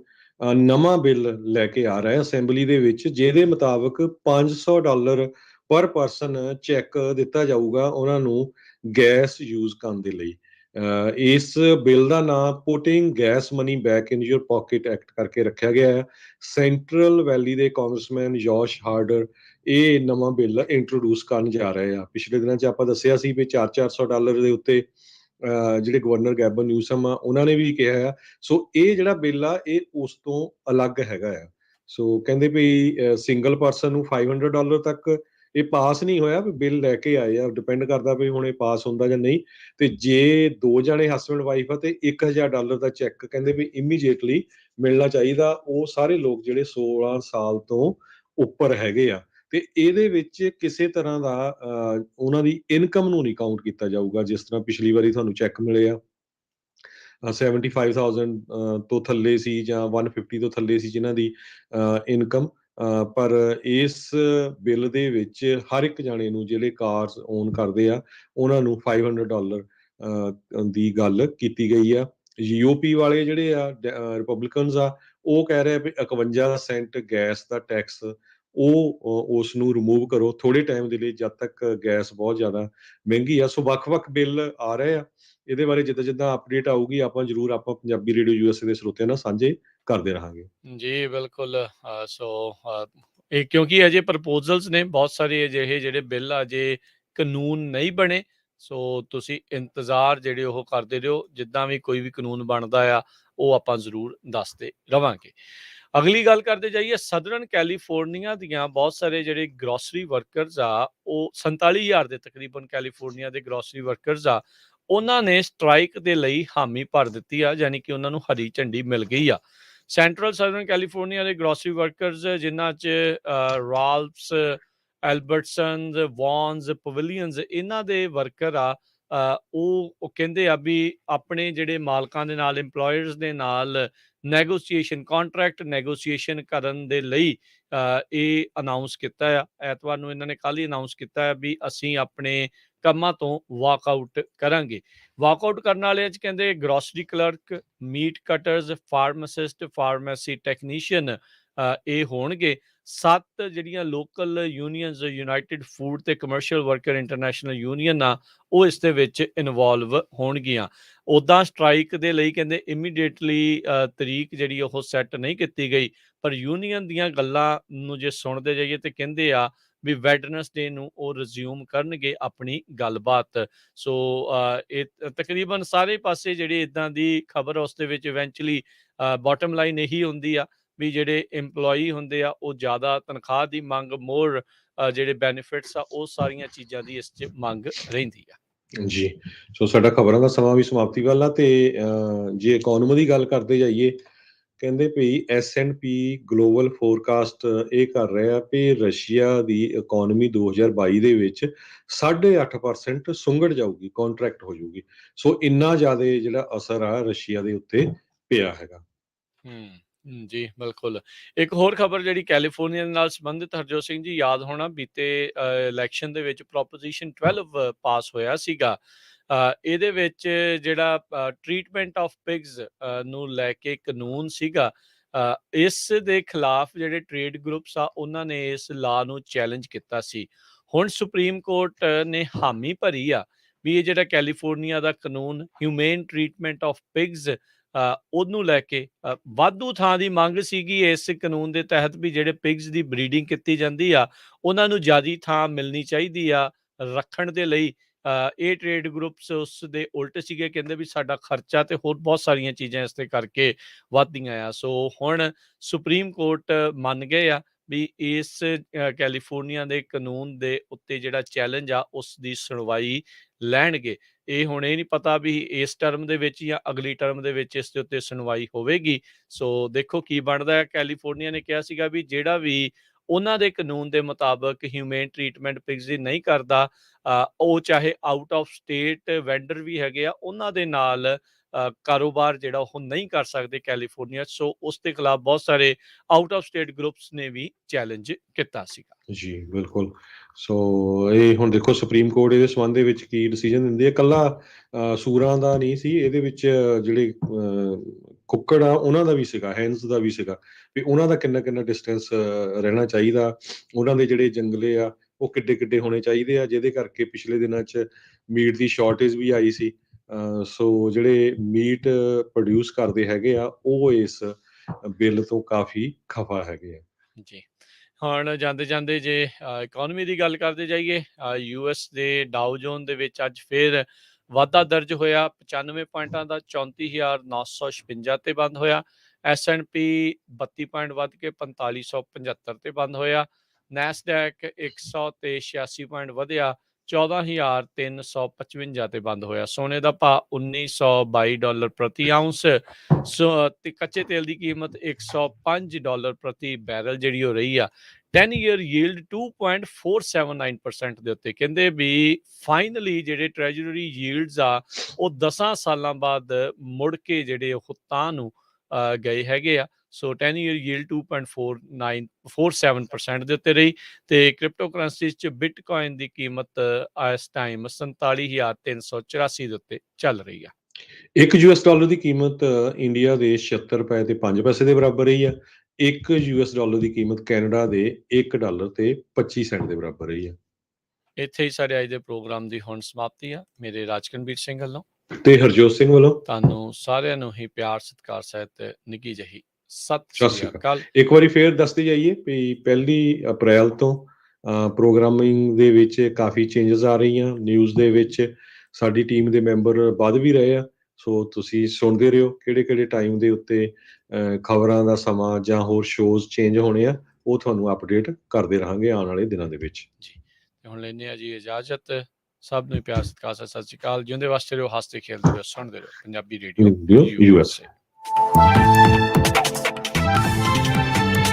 ਨਵਾਂ ਬਿੱਲ ਲੈ ਕੇ ਆ ਰਿਹਾ ਅਸੈਂਬਲੀ ਦੇ ਵਿੱਚ, ਜਿਹਦੇ ਮੁਤਾਬਕ $500 ਪਰ ਪਰਸਨ ਚੈੱਕ ਦਿੱਤਾ ਜਾਊਗਾ ਉਹਨਾਂ ਨੂੰ ਗੈਸ ਯੂਜ਼ ਕਰਨ ਦੇ ਲਈ। ਇਸ ਬਿੱਲ ਦਾ ਨਾਮ putting gas money back in your pocket act ਕਰਕੇ ਰੱਖਿਆ ਗਿਆ ਹੈ। ਸੈਂਟਰਲ ਵੈਲੀ ਦੇ ਕਾਂਗਰਸਮੈਨ ਜੋਸ਼ ਹਾਰਡਰ ਇਹ ਨਵਾਂ ਬਿੱਲ ਇੰਟਰੋਡਿਊਸ ਕਰਨ ਜਾ ਰਹੇ ਆ। ਪਿਛਲੇ ਦਿਨਾਂ 'ਚ ਆਪਾਂ ਦੱਸਿਆ ਸੀ ਵੀ $400 ਦੇ ਉੱਤੇ ਜਿਹੜੇ ਗਵਰਨਰ ਗੈਬਨ ਨਿਊਸਮ ਆ ਉਹਨਾਂ ਨੇ ਵੀ ਕਿਹਾ ਆ। ਸੋ ਇਹ ਜਿਹੜਾ ਬਿੱਲ ਆ ਇਹ ਉਸ ਤੋਂ ਅਲੱਗ ਹੈਗਾ ਆ। ਸੋ ਕਹਿੰਦੇ ਵੀ ਸਿੰਗਲ ਪਰਸਨ ਨੂੰ $500 ਤੱਕ ਇਹ ਪਾਸ ਨਹੀਂ ਹੋਇਆ, ਵੀ ਬਿੱਲ ਲੈ ਕੇ ਆਏ ਆ, ਡਿਪੈਂਡ ਕਰਦਾ ਵੀ ਹੁਣ ਇਹ ਪਾਸ ਹੁੰਦਾ ਜਾਂ ਨਹੀਂ। ਤੇ ਜੇ 2 ਜਣੇ ਹਸਬੈਂਡ ਵਾਈਫ ਆ ਤੇ $1,000 ਦਾ ਚੈੱਕ ਕਹਿੰਦੇ ਵੀ ਇਮੀਡੀਏਟਲੀ ਮਿਲਣਾ ਚਾਹੀਦਾ ਉਹ ਸਾਰੇ ਲੋਕ ਜਿਹੜੇ 16 ਸਾਲ ਤੋਂ ਉੱਪਰ ਹੈਗੇ ਆ। ਤੇ ਇਹਦੇ ਵਿੱਚ ਕਿਸੇ ਤਰ੍ਹਾਂ ਦਾ ਉਹਨਾਂ ਦੀ ਇਨਕਮ ਨੂੰ ਨਹੀਂ ਕਾਊਂਟ ਕੀਤਾ ਜਾਊਗਾ, ਜਿਸ ਤਰ੍ਹਾਂ ਪਿਛਲੀ ਵਾਰੀ ਤੁਹਾਨੂੰ ਚੈੱਕ ਮਿਲੇ ਆ 75,000 ਤੋਂ ਥੱਲੇ ਸੀ ਜਾਂ 150 ਤੋਂ ਥੱਲੇ ਸੀ ਜਿਨ੍ਹਾਂ ਦੀ ਇਨਕਮ। ਪਰ ਇਸ ਬਿੱਲ ਦੇ ਵਿੱਚ ਹਰ ਇੱਕ ਜਾਣੇ ਨੂੰ ਜਿਹੜੇ ਕਾਰਸ ਓਨ ਕਰਦੇ ਆ ਉਹਨਾਂ ਨੂੰ $500 ਦੀ ਗੱਲ ਕੀਤੀ ਗਈ ਆ। ਯੂਪੀ ਵਾਲੇ ਜਿਹੜੇ ਆ ਰਿਪਬਲਿਕਨਸ ਆ ਉਹ ਕਹਿ ਰਹੇ ਆ ਵੀ 51 ਸੈਂਟ ਗੈਸ ਦਾ ਟੈਕਸ ਉਹ ਉਸ ਨੂੰ ਰਿਮੂਵ ਕਰੋ ਥੋੜੇ ਟਾਈਮ ਦੇ ਲਈ, ਜਦ ਤੱਕ ਗੈਸ ਬਹੁਤ ਜ਼ਿਆਦਾ ਮਹਿੰਗੀ ਆ। ਸੋ ਵੱਖ-ਵੱਖ ਬਿੱਲ ਆ ਰਹੇ ਆ। ਇਹਦੇ ਬਾਰੇ ਜਿੱਦਾਂ ਅਪਡੇਟ ਆਊਗੀ ਆਪਾਂ ਜ਼ਰੂਰ ਆਪਾਂ ਪੰਜਾਬੀ ਰੇਡੀਓ USA ਦੇ ਸਰੋਤਿਆਂ ਨਾਲ ਸਾਂਝੇ ਕਰਦੇ ਰਹਾਂਗੇ। ਜੀ ਬਿਲਕੁਲ। ਸੋ ਇਹ ਕਿਉਂਕਿ ਅਜੇ ਪ੍ਰਪੋਜ਼ਲਸ ਨੇ ਬਹੁਤ ਸਾਰੇ ਅਜਿਹੇ ਜਿਹੜੇ ਬਿੱਲ ਅਜੇ ਕਾਨੂੰਨ ਨਹੀਂ ਬਣੇ। ਸੋ ਤੁਸੀਂ ਇੰਤਜ਼ਾਰ ਜਿਹੜੇ ਉਹ ਕਰਦੇ ਰਹੋ, ਜਿੱਦਾਂ ਵੀ ਕੋਈ ਵੀ ਕਾਨੂੰਨ ਬਣਦਾ ਆ ਉਹ ਆਪਾਂ ਜ਼ਰੂਰ ਦੱਸਦੇ ਰਵਾਂਗੇ। ਅਗਲੀ ਗੱਲ ਕਰਦੇ ਜਾਈਏ, ਸਦਰਨ ਕੈਲੀਫੋਰਨੀਆ ਦੀਆਂ ਬਹੁਤ ਸਾਰੇ ਜਿਹੜੇ ਗਰੋਸਰੀ ਵਰਕਰਸ ਆ, ਉਹ 47,000 ਦੇ ਤਕਰੀਬਨ ਕੈਲੀਫੋਰਨੀਆ ਦੇ ਗਰੋਸਰੀ ਵਰਕਰਸ ਆ, ਉਹਨਾਂ ਨੇ ਸਟ੍ਰਾਈਕ ਦੇ ਲਈ ਹਾਮੀ ਭਰ ਦਿੱਤੀ ਆ, ਯਾਨੀ ਕਿ ਉਹਨਾਂ ਨੂੰ ਹਰੀ ਝੰਡੀ ਮਿਲ ਗਈ ਆ। ਸੈਂਟਰਲ ਸਦਰਨ ਕੈਲੀਫੋਰਨੀਆ ਦੇ ਗਰੋਸਰੀ ਵਰਕਰਸ, ਜਿਨ੍ਹਾਂ 'ਚ ਰਾਲਫਸ, ਐਲਬਰਟਸਨਸ, ਵੌਨਸ, ਪਵੇਲੀਅਨਸ, ਇਹਨਾਂ ਦੇ ਵਰਕਰ ਆ, ਉਹ ਕਹਿੰਦੇ ਆ ਵੀ ਆਪਣੇ ਜਿਹੜੇ ਮਾਲਕਾਂ ਦੇ ਨਾਲ, ਇੰਪਲੋਇਰਸ ਦੇ ਨਾਲ ਨੈਗੋਸੀਏਸ਼ਨ, ਕੰਟਰੈਕਟ ਨੈਗੋਸੀਏਸ਼ਨ ਕਰਨ ਦੇ ਲਈ ਇਹ ਅਨਾਊਂਸ ਕੀਤਾ ਆ। ਐਤਵਾਰ ਨੂੰ ਇਹਨਾਂ ਨੇ ਕੱਲ੍ਹ ਹੀ ਅਨਾਊਂਸ ਕੀਤਾ ਵੀ ਅਸੀਂ ਆਪਣੇ ਕੰਮਾਂ ਤੋਂ ਵਾਕਆਊਟ ਕਰਾਂਗੇ। ਵਾਕਆਊਟ ਕਰਨ ਵਾਲਿਆਂ 'ਚ ਕਹਿੰਦੇ grocery clerk, meat cutters, pharmacist, pharmacy technician ਇਹ ਹੋਣਗੇ। 7 ਜਿਹੜੀਆਂ ਲੋਕਲ ਯੂਨੀਅਨਸ, ਯੂਨਾਈਟਿਡ ਫੂਡ ਤੇ ਕਮਰਸ਼ੀਅਲ ਵਰਕਰ ਇੰਟਰਨੈਸ਼ਨਲ ਯੂਨੀਅਨ ਆ, ਉਹ ਇਸ ਦੇ ਵਿੱਚ ਇਨਵੋਲਵ ਹੋਣਗੀਆਂ। ਉੱਦਾਂ ਸਟ੍ਰਾਈਕ ਦੇ ਲਈ ਕਹਿੰਦੇ ਇਮੀਡੀਏਟਲੀ ਤਰੀਕ ਜਿਹੜੀ ਉਹ ਸੈੱਟ ਨਹੀਂ ਕੀਤੀ ਗਈ, ਪਰ ਯੂਨੀਅਨ ਦੀਆਂ ਗੱਲਾਂ ਨੂੰ ਜੇ ਸੁਣਦੇ ਜਾਈਏ ਤੇ ਕਹਿੰਦੇ ਆ ਵੀ ਵੈਡਨਸਡੇ ਨੂੰ ਉਹ ਰਿਜ਼ਿਊਮ ਕਰਨਗੇ ਆਪਣੀ ਗੱਲਬਾਤ। ਸੋ ਇਹ ਤਕਰੀਬਨ ਸਾਰੇ ਪਾਸੇ ਜਿਹੜੀ ਇੱਦਾਂ ਦੀ ਖਬਰ ਉਸ ਦੇ ਵਿੱਚ ਇਵੈਂਚੁਅਲੀ ਬਾਟਮ ਲਾਈਨ ਇਹੀ ਹੁੰਦੀ ਆ ਵੀ ਜਿਹੜੇ ਇੰਪਲੋਈ ਹੁੰਦੇ ਆ ਉਹ ਜ਼ਿਆਦਾ ਤਨਖਾਹ ਦੀ ਮੰਗ, ਮੋਰ ਜਿਹੜੇ ਬੈਨੀਫਿਟਸ ਆ, ਉਹ ਸਾਰੀਆਂ ਚੀਜ਼ਾਂ ਦੀ ਇਸ 'ਚ ਮੰਗ ਰਹਿੰਦੀ ਆ। ਜੀ, ਸੋ ਸਾਡਾ ਖਬਰਾਂ ਦਾ ਸਮਾਂ ਵੀ ਸਮਾਪਤੀ ਵੱਲ ਆ ਤੇ ਜੇ ਇਕੋਨਮੀ ਦੀ ਗੱਲ ਕਰਦੇ ਜਾਈਏ, ਕਹਿੰਦੇ ਭਈ S&P ਗਲੋਬਲ ਫੋਰਕਾਸਟ ਇਹ ਕਰ ਰਿਹਾ ਵੀ ਰਸ਼ੀਆ ਦੀ ਇਕੋਨਮੀ 2022 ਦੇ ਵਿੱਚ 8.5% ਸੁੰਗੜ ਜਾਊਗੀ, ਕੰਟਰੈਕਟ ਹੋ ਜਾਊਗੀ। ਸੋ ਇੰਨਾ ਜ਼ਿਆਦਾ ਜਿਹੜਾ ਅਸਰ ਆ ਰਸ਼ੀਆ ਦੇ ਉੱਤੇ ਪਿਆ ਹੈਗਾ। ਜੀ ਬਿਲਕੁਲ। ਇੱਕ ਹੋਰ ਖਬਰ ਜਿਹੜੀ ਕੈਲੀਫੋਰਨੀਆ ਦੇ ਨਾਲ ਸੰਬੰਧਿਤ, ਹਰਜੋਤ ਸਿੰਘ ਜੀ ਯਾਦ ਹੋਣਾ ਬੀਤੇ ਇਲੈਕਸ਼ਨ ਦੇ ਵਿੱਚ ਪ੍ਰੋਪੋਜੀਸ਼ਨ 12 ਪਾਸ ਹੋਇਆ ਸੀਗਾ। ਇਹਦੇ ਵਿੱਚ ਜਿਹੜਾ ਟ੍ਰੀਟਮੈਂਟ ਆਫ ਪਿਗਸ ਨੂੰ ਲੈ ਕੇ ਕਾਨੂੰਨ ਸੀਗਾ, ਇਸ ਦੇ ਖਿਲਾਫ ਜਿਹੜੇ ਟ੍ਰੇਡ ਗਰੁੱਪਸ ਆ ਉਹਨਾਂ ਨੇ ਇਸ ਲਾ ਨੂੰ ਚੈਲੰਜ ਕੀਤਾ ਸੀ। ਹੁਣ ਸੁਪਰੀਮ ਕੋਰਟ ਨੇ ਹਾਮੀ ਭਰੀ ਆ ਵੀ ਇਹ ਜਿਹੜਾ ਕੈਲੀਫੋਰਨੀਆ ਦਾ ਕਾਨੂੰਨ ਹਿਊਮੇਨ ਟ੍ਰੀਟਮੈਂਟ ਆਫ ਪਿਗਸ, ਉਹਨੂੰ ਲੈ ਕੇ ਵਾਧੂ ਥਾਂ ਦੀ ਮੰਗ ਸੀਗੀ ਇਸ ਕਾਨੂੰਨ ਦੇ ਤਹਿਤ ਵੀ ਜਿਹੜੇ ਪਿਗਸ ਦੀ ਬਰੀਡਿੰਗ ਕੀਤੀ ਜਾਂਦੀ ਆ ਉਹਨਾਂ ਨੂੰ ਜ਼ਿਆਦਾ ਥਾਂ ਮਿਲਣੀ ਚਾਹੀਦੀ ਆ ਰੱਖਣ ਦੇ ਲਈ। ਇਹ ਟ੍ਰੇਡ ਗਰੁੱਪਸ ਉਸ ਦੇ ਉਲਟ ਸੀਗੇ, ਕਹਿੰਦੇ ਵੀ ਸਾਡਾ ਖਰਚਾ ਤੇ ਹੋਰ ਬਹੁਤ ਸਾਰੀਆਂ ਚੀਜ਼ਾਂ ਇਸ ਦੇ ਕਰਕੇ ਵੱਧਦੀਆਂ ਆ। ਸੋ ਹੁਣ ਸੁਪਰੀਮ ਕੋਰਟ ਮੰਨ ਗਏ ਆ ਵੀ ਇਸ ਕੈਲੀਫੋਰਨੀਆ ਦੇ ਕਾਨੂੰਨ ਦੇ ਉੱਤੇ ਜਿਹੜਾ ਚੈਲੰਜ ਆ ਉਸ ਦੀ ਸੁਣਵਾਈ ਲੈਣਗੇ। ਇਹ ਹੁਣ ਇਹ ਨਹੀਂ ਪਤਾ ਵੀ ਇਸ ਟਰਮ ਦੇ ਵਿੱਚ ਜਾਂ ਅਗਲੀ ਟਰਮ ਦੇ ਵਿੱਚ ਇਸ ਦੇ ਉੱਤੇ ਸੁਣਵਾਈ ਹੋਵੇਗੀ। ਸੋ ਦੇਖੋ ਕੀ ਬਣਦਾ ਹੈ। ਕੈਲੀਫੋਰਨੀਆ ਨੇ ਕਿਹਾ ਸੀਗਾ ਵੀ ਜਿਹੜਾ ਵੀ ਉਹਨਾਂ ਦੇ ਕਾਨੂੰਨ ਦੇ ਮੁਤਾਬਕ ਹਿਊਮੇਨ ਟ੍ਰੀਟਮੈਂਟ ਪਿਗਸ ਦੀ ਨਹੀਂ ਕਰਦਾ, ਉਹ ਚਾਹੇ ਆਊਟ ਆਫ ਸਟੇਟ ਵੈਂਡਰ ਵੀ ਹੈਗੇ ਆ, ਉਹਨਾਂ ਦੇ ਨਾਲ ਕਾਰੋਬਾਰ ਜਿਹੜਾ ਉਹ ਨਹੀਂ ਕਰ ਸਕਦੇ ਕੈਲੀਫੋਰਨੀਆ। ਸੋ ਉਸ ਦੇ ਖਿਲਾਫ ਬਹੁਤ ਸਾਰੇ ਆਊਟ ਆਫ ਸਟੇਟ ਗਰੁੱਪਸ ਨੇ ਵੀ ਚੈਲੰਜ ਕੀਤਾ ਸੀਗਾ। ਜੀ ਬਿਲਕੁਲ। ਸੋ ਇਹ ਹੁਣ ਦੇਖੋ ਸੁਪਰੀਮ ਕੋਰਟ ਇਹਦੇ ਸੰਬੰਧ ਦੇ ਵਿੱਚ ਕੀ ਡਿਸੀਜਨ ਦਿੰਦੀ ਹੈ। ਇਕੱਲਾ ਸੂਰਾਂ ਦਾ ਨਹੀਂ ਸੀ, ਇਹਦੇ ਵਿੱਚ ਜਿਹੜੇ ਕੁੱਕੜ ਆ ਉਹਨਾਂ ਦਾ ਵੀ ਸੀਗਾ, ਹੈਂਸ ਦਾ ਵੀ ਸੀਗਾ ਵੀ ਉਹਨਾਂ ਦਾ ਕਿੰਨਾ ਕਿੰਨਾ ਡਿਸਟੈਂਸ ਰਹਿਣਾ ਚਾਹੀਦਾ, ਉਹਨਾਂ ਦੇ ਜਿਹੜੇ ਜੰਗਲੇ ਆ ਉਹ ਕਿੱਡੇ ਕਿੱਡੇ ਹੋਣੇ ਚਾਹੀਦੇ ਆ, ਜਿਹਦੇ ਕਰਕੇ ਪਿਛਲੇ ਦਿਨਾਂ 'ਚ ਮੀਟ ਦੀ ਸ਼ਾਰਟੇਜ ਵੀ ਆਈ ਸੀ। ਸੋ ਜਿਹੜੇ ਮੀਟ ਪ੍ਰੋਡਿਊਸ ਕਰਦੇ ਹੈਗੇ ਆ ਉਹ ਇਸ ਬਿੱਲ ਤੋਂ ਕਾਫੀ ਖਫਾ ਹੈਗੇ ਆ। ਜੀ, ਹੁਣ ਜਾਂਦੇ ਜਾਂਦੇ ਜੇ ਇਕੋਨਮੀ ਦੀ ਗੱਲ ਕਰਦੇ ਜਾਈਏ, US ਦੇ ਡਾਊ ਜੋਨ ਦੇ ਵਿੱਚ ਅੱਜ ਫਿਰ ਵਾਧਾ ਦਰਜ ਹੋਇਆ 95 ਪੁਆਇੰਟਾਂ ਦਾ, 34,956 ਤੇ ਬੰਦ ਹੋਇਆ। S&P 32 ਪੁਆਇੰਟ ਵੱਧ ਕੇ 4575 ਤੇ ਬੰਦ ਹੋਇਆ। ਨੈਸਡੈਕ 100 ਤੇ 86 ਪੁਆਇੰਟ ਵਧਿਆ, 14,355 ਤੇ ਬੰਦ ਹੋਇਆ। ਸੋਨੇ ਦਾ ਭਾਅ $1,922 ਪ੍ਰਤੀ ਆਉਂਸ। ਤੇ ਕੱਚੇ ਤੇਲ ਦੀ ਕੀਮਤ $105 ਪ੍ਰਤੀ ਬੈਰਲ ਜਿਹੜੀ ਹੋ ਰਹੀ ਆ। 10 ਈਅਰ ਯੀਲਡ 2.479% ਦੇ ਉੱਤੇ, ਕਹਿੰਦੇ ਵੀ ਫਾਈਨਲੀ ਜਿਹੜੇ ਟ੍ਰੈਜਰੀ ਯੀਲਡਸ ਆ ਉਹ 10 ਸਾਲਾਂ ਬਾਅਦ ਮੁੜ ਕੇ ਜਿਹੜੇ ਉਹ ਤਾਂ ਨੂੰ ਗਏ ਹੈਗੇ ਆ। ਸੋ 10 ਈਅਰ ਯੀਲਡ 2.47% ਦੇ ਉੱਤੇ ਰਹੀ। ਤੇ ਕ੍ਰਿਪਟੋ ਕਰੰਸੀ 'ਚ ਬਿਟਕੋਇਨ ਦੀ ਕੀਮਤ ਇਸ ਟਾਈਮ 47,384 ਦੇ ਉੱਤੇ ਚੱਲ ਰਹੀ ਆ। $1 ਦੀ ਕੀਮਤ ਇੰਡੀਆ ਦੇ 76 ਰੁਪਏ ਤੇ 5 ਪੈਸੇ ਦੇ ਬਰਾਬਰ ਰਹੀ ਆ। $1 ਦੀ ਕੀਮਤ ਕੈਨੇਡਾ ਦੇ $1 ਤੇ 25 ਸੈਂਟ ਦੇ ਬਰਾਬਰ ਰਹੀ ਆ। ਇੱਥੇ ਹੀ ਸਾਡੇ ਅੱਜ ਦੇ ਪ੍ਰੋਗਰਾਮ ਦੀ ਹੁਣ ਸਮਾਪਤੀ ਆ। ਮੇਰੇ ਰਾਜਕਨਵੀਰ ਸਿੰਘ ਵੱਲੋਂ ਤੇ ਹਰਜੋਤ ਸਿੰਘ ਵੱਲੋਂ ਤੁਹਾਨੂੰ ਸਾਰਿਆਂ ਨੂੰ ਹੀ ਪਿਆਰ ਸਤਿਕਾਰ ਸਹਿਤ ਨਿੱਘੀ ਜਿਹੀ ਸਤਿ ਸ਼੍ਰੀ ਅਕਾਲ। ਇੱਕ ਵਾਰੀ ਫੇਰ ਦੱਸਦੇ ਜਾਈਏ ਵੀ 1 ਅਪ੍ਰੈਲ ਤੋਂ ਪ੍ਰੋਗਰਾਮਿੰਗ ਦੇ ਵਿੱਚ ਕਾਫੀ ਚੇਂਜਸ ਆ ਰਹੀਆਂ, ਨਿਊਜ਼ ਦੇ ਵਿੱਚ ਸਾਡੀ ਟੀਮ ਦੇ ਮੈਂਬਰ ਵੱਧ ਵੀ ਰਹੇ ਆ। ਸੋ ਤੁਸੀਂ ਸੁਣਦੇ ਰਹੋ ਕਿਹੜੇ ਟਾਈਮ ਦੇ ਉੱਤੇ ਖਬਰਾਂ ਦਾ ਸਮਾਂ ਜਾਂ ਹੋਰ ਸ਼ੋਜ਼ ਚੇਂਜ ਹੋਣੇ ਆ, ਉਹ ਤੁਹਾਨੂੰ ਅਪਡੇਟ ਕਰਦੇ ਰਹਾਂਗੇ ਆਉਣ ਵਾਲੇ ਦਿਨਾਂ ਦੇ ਵਿੱਚ। ਜੀ, ਤੇ ਹੁਣ ਲੈਂਦੇ ਆ ਜੀ ਇਜਾਜ਼ਤ। ਸਭ ਨੂੰ ਪਿਆਰ ਸਤਿਕਾਰ ਸਤਿ ਸ਼੍ਰੀ ਅਕਾਲ। ਜਿਉਂਦੇ ਵਾਸਤੇ ਰਹੋ, ਹੱਸਦੇ ਖੇਡਦੇ ਰਹੋ, ਸੁਣਦੇ ਰਹੋ ਪੰਜਾਬੀ ਰੇਡੀਓ ਯੂਐਸ। USA।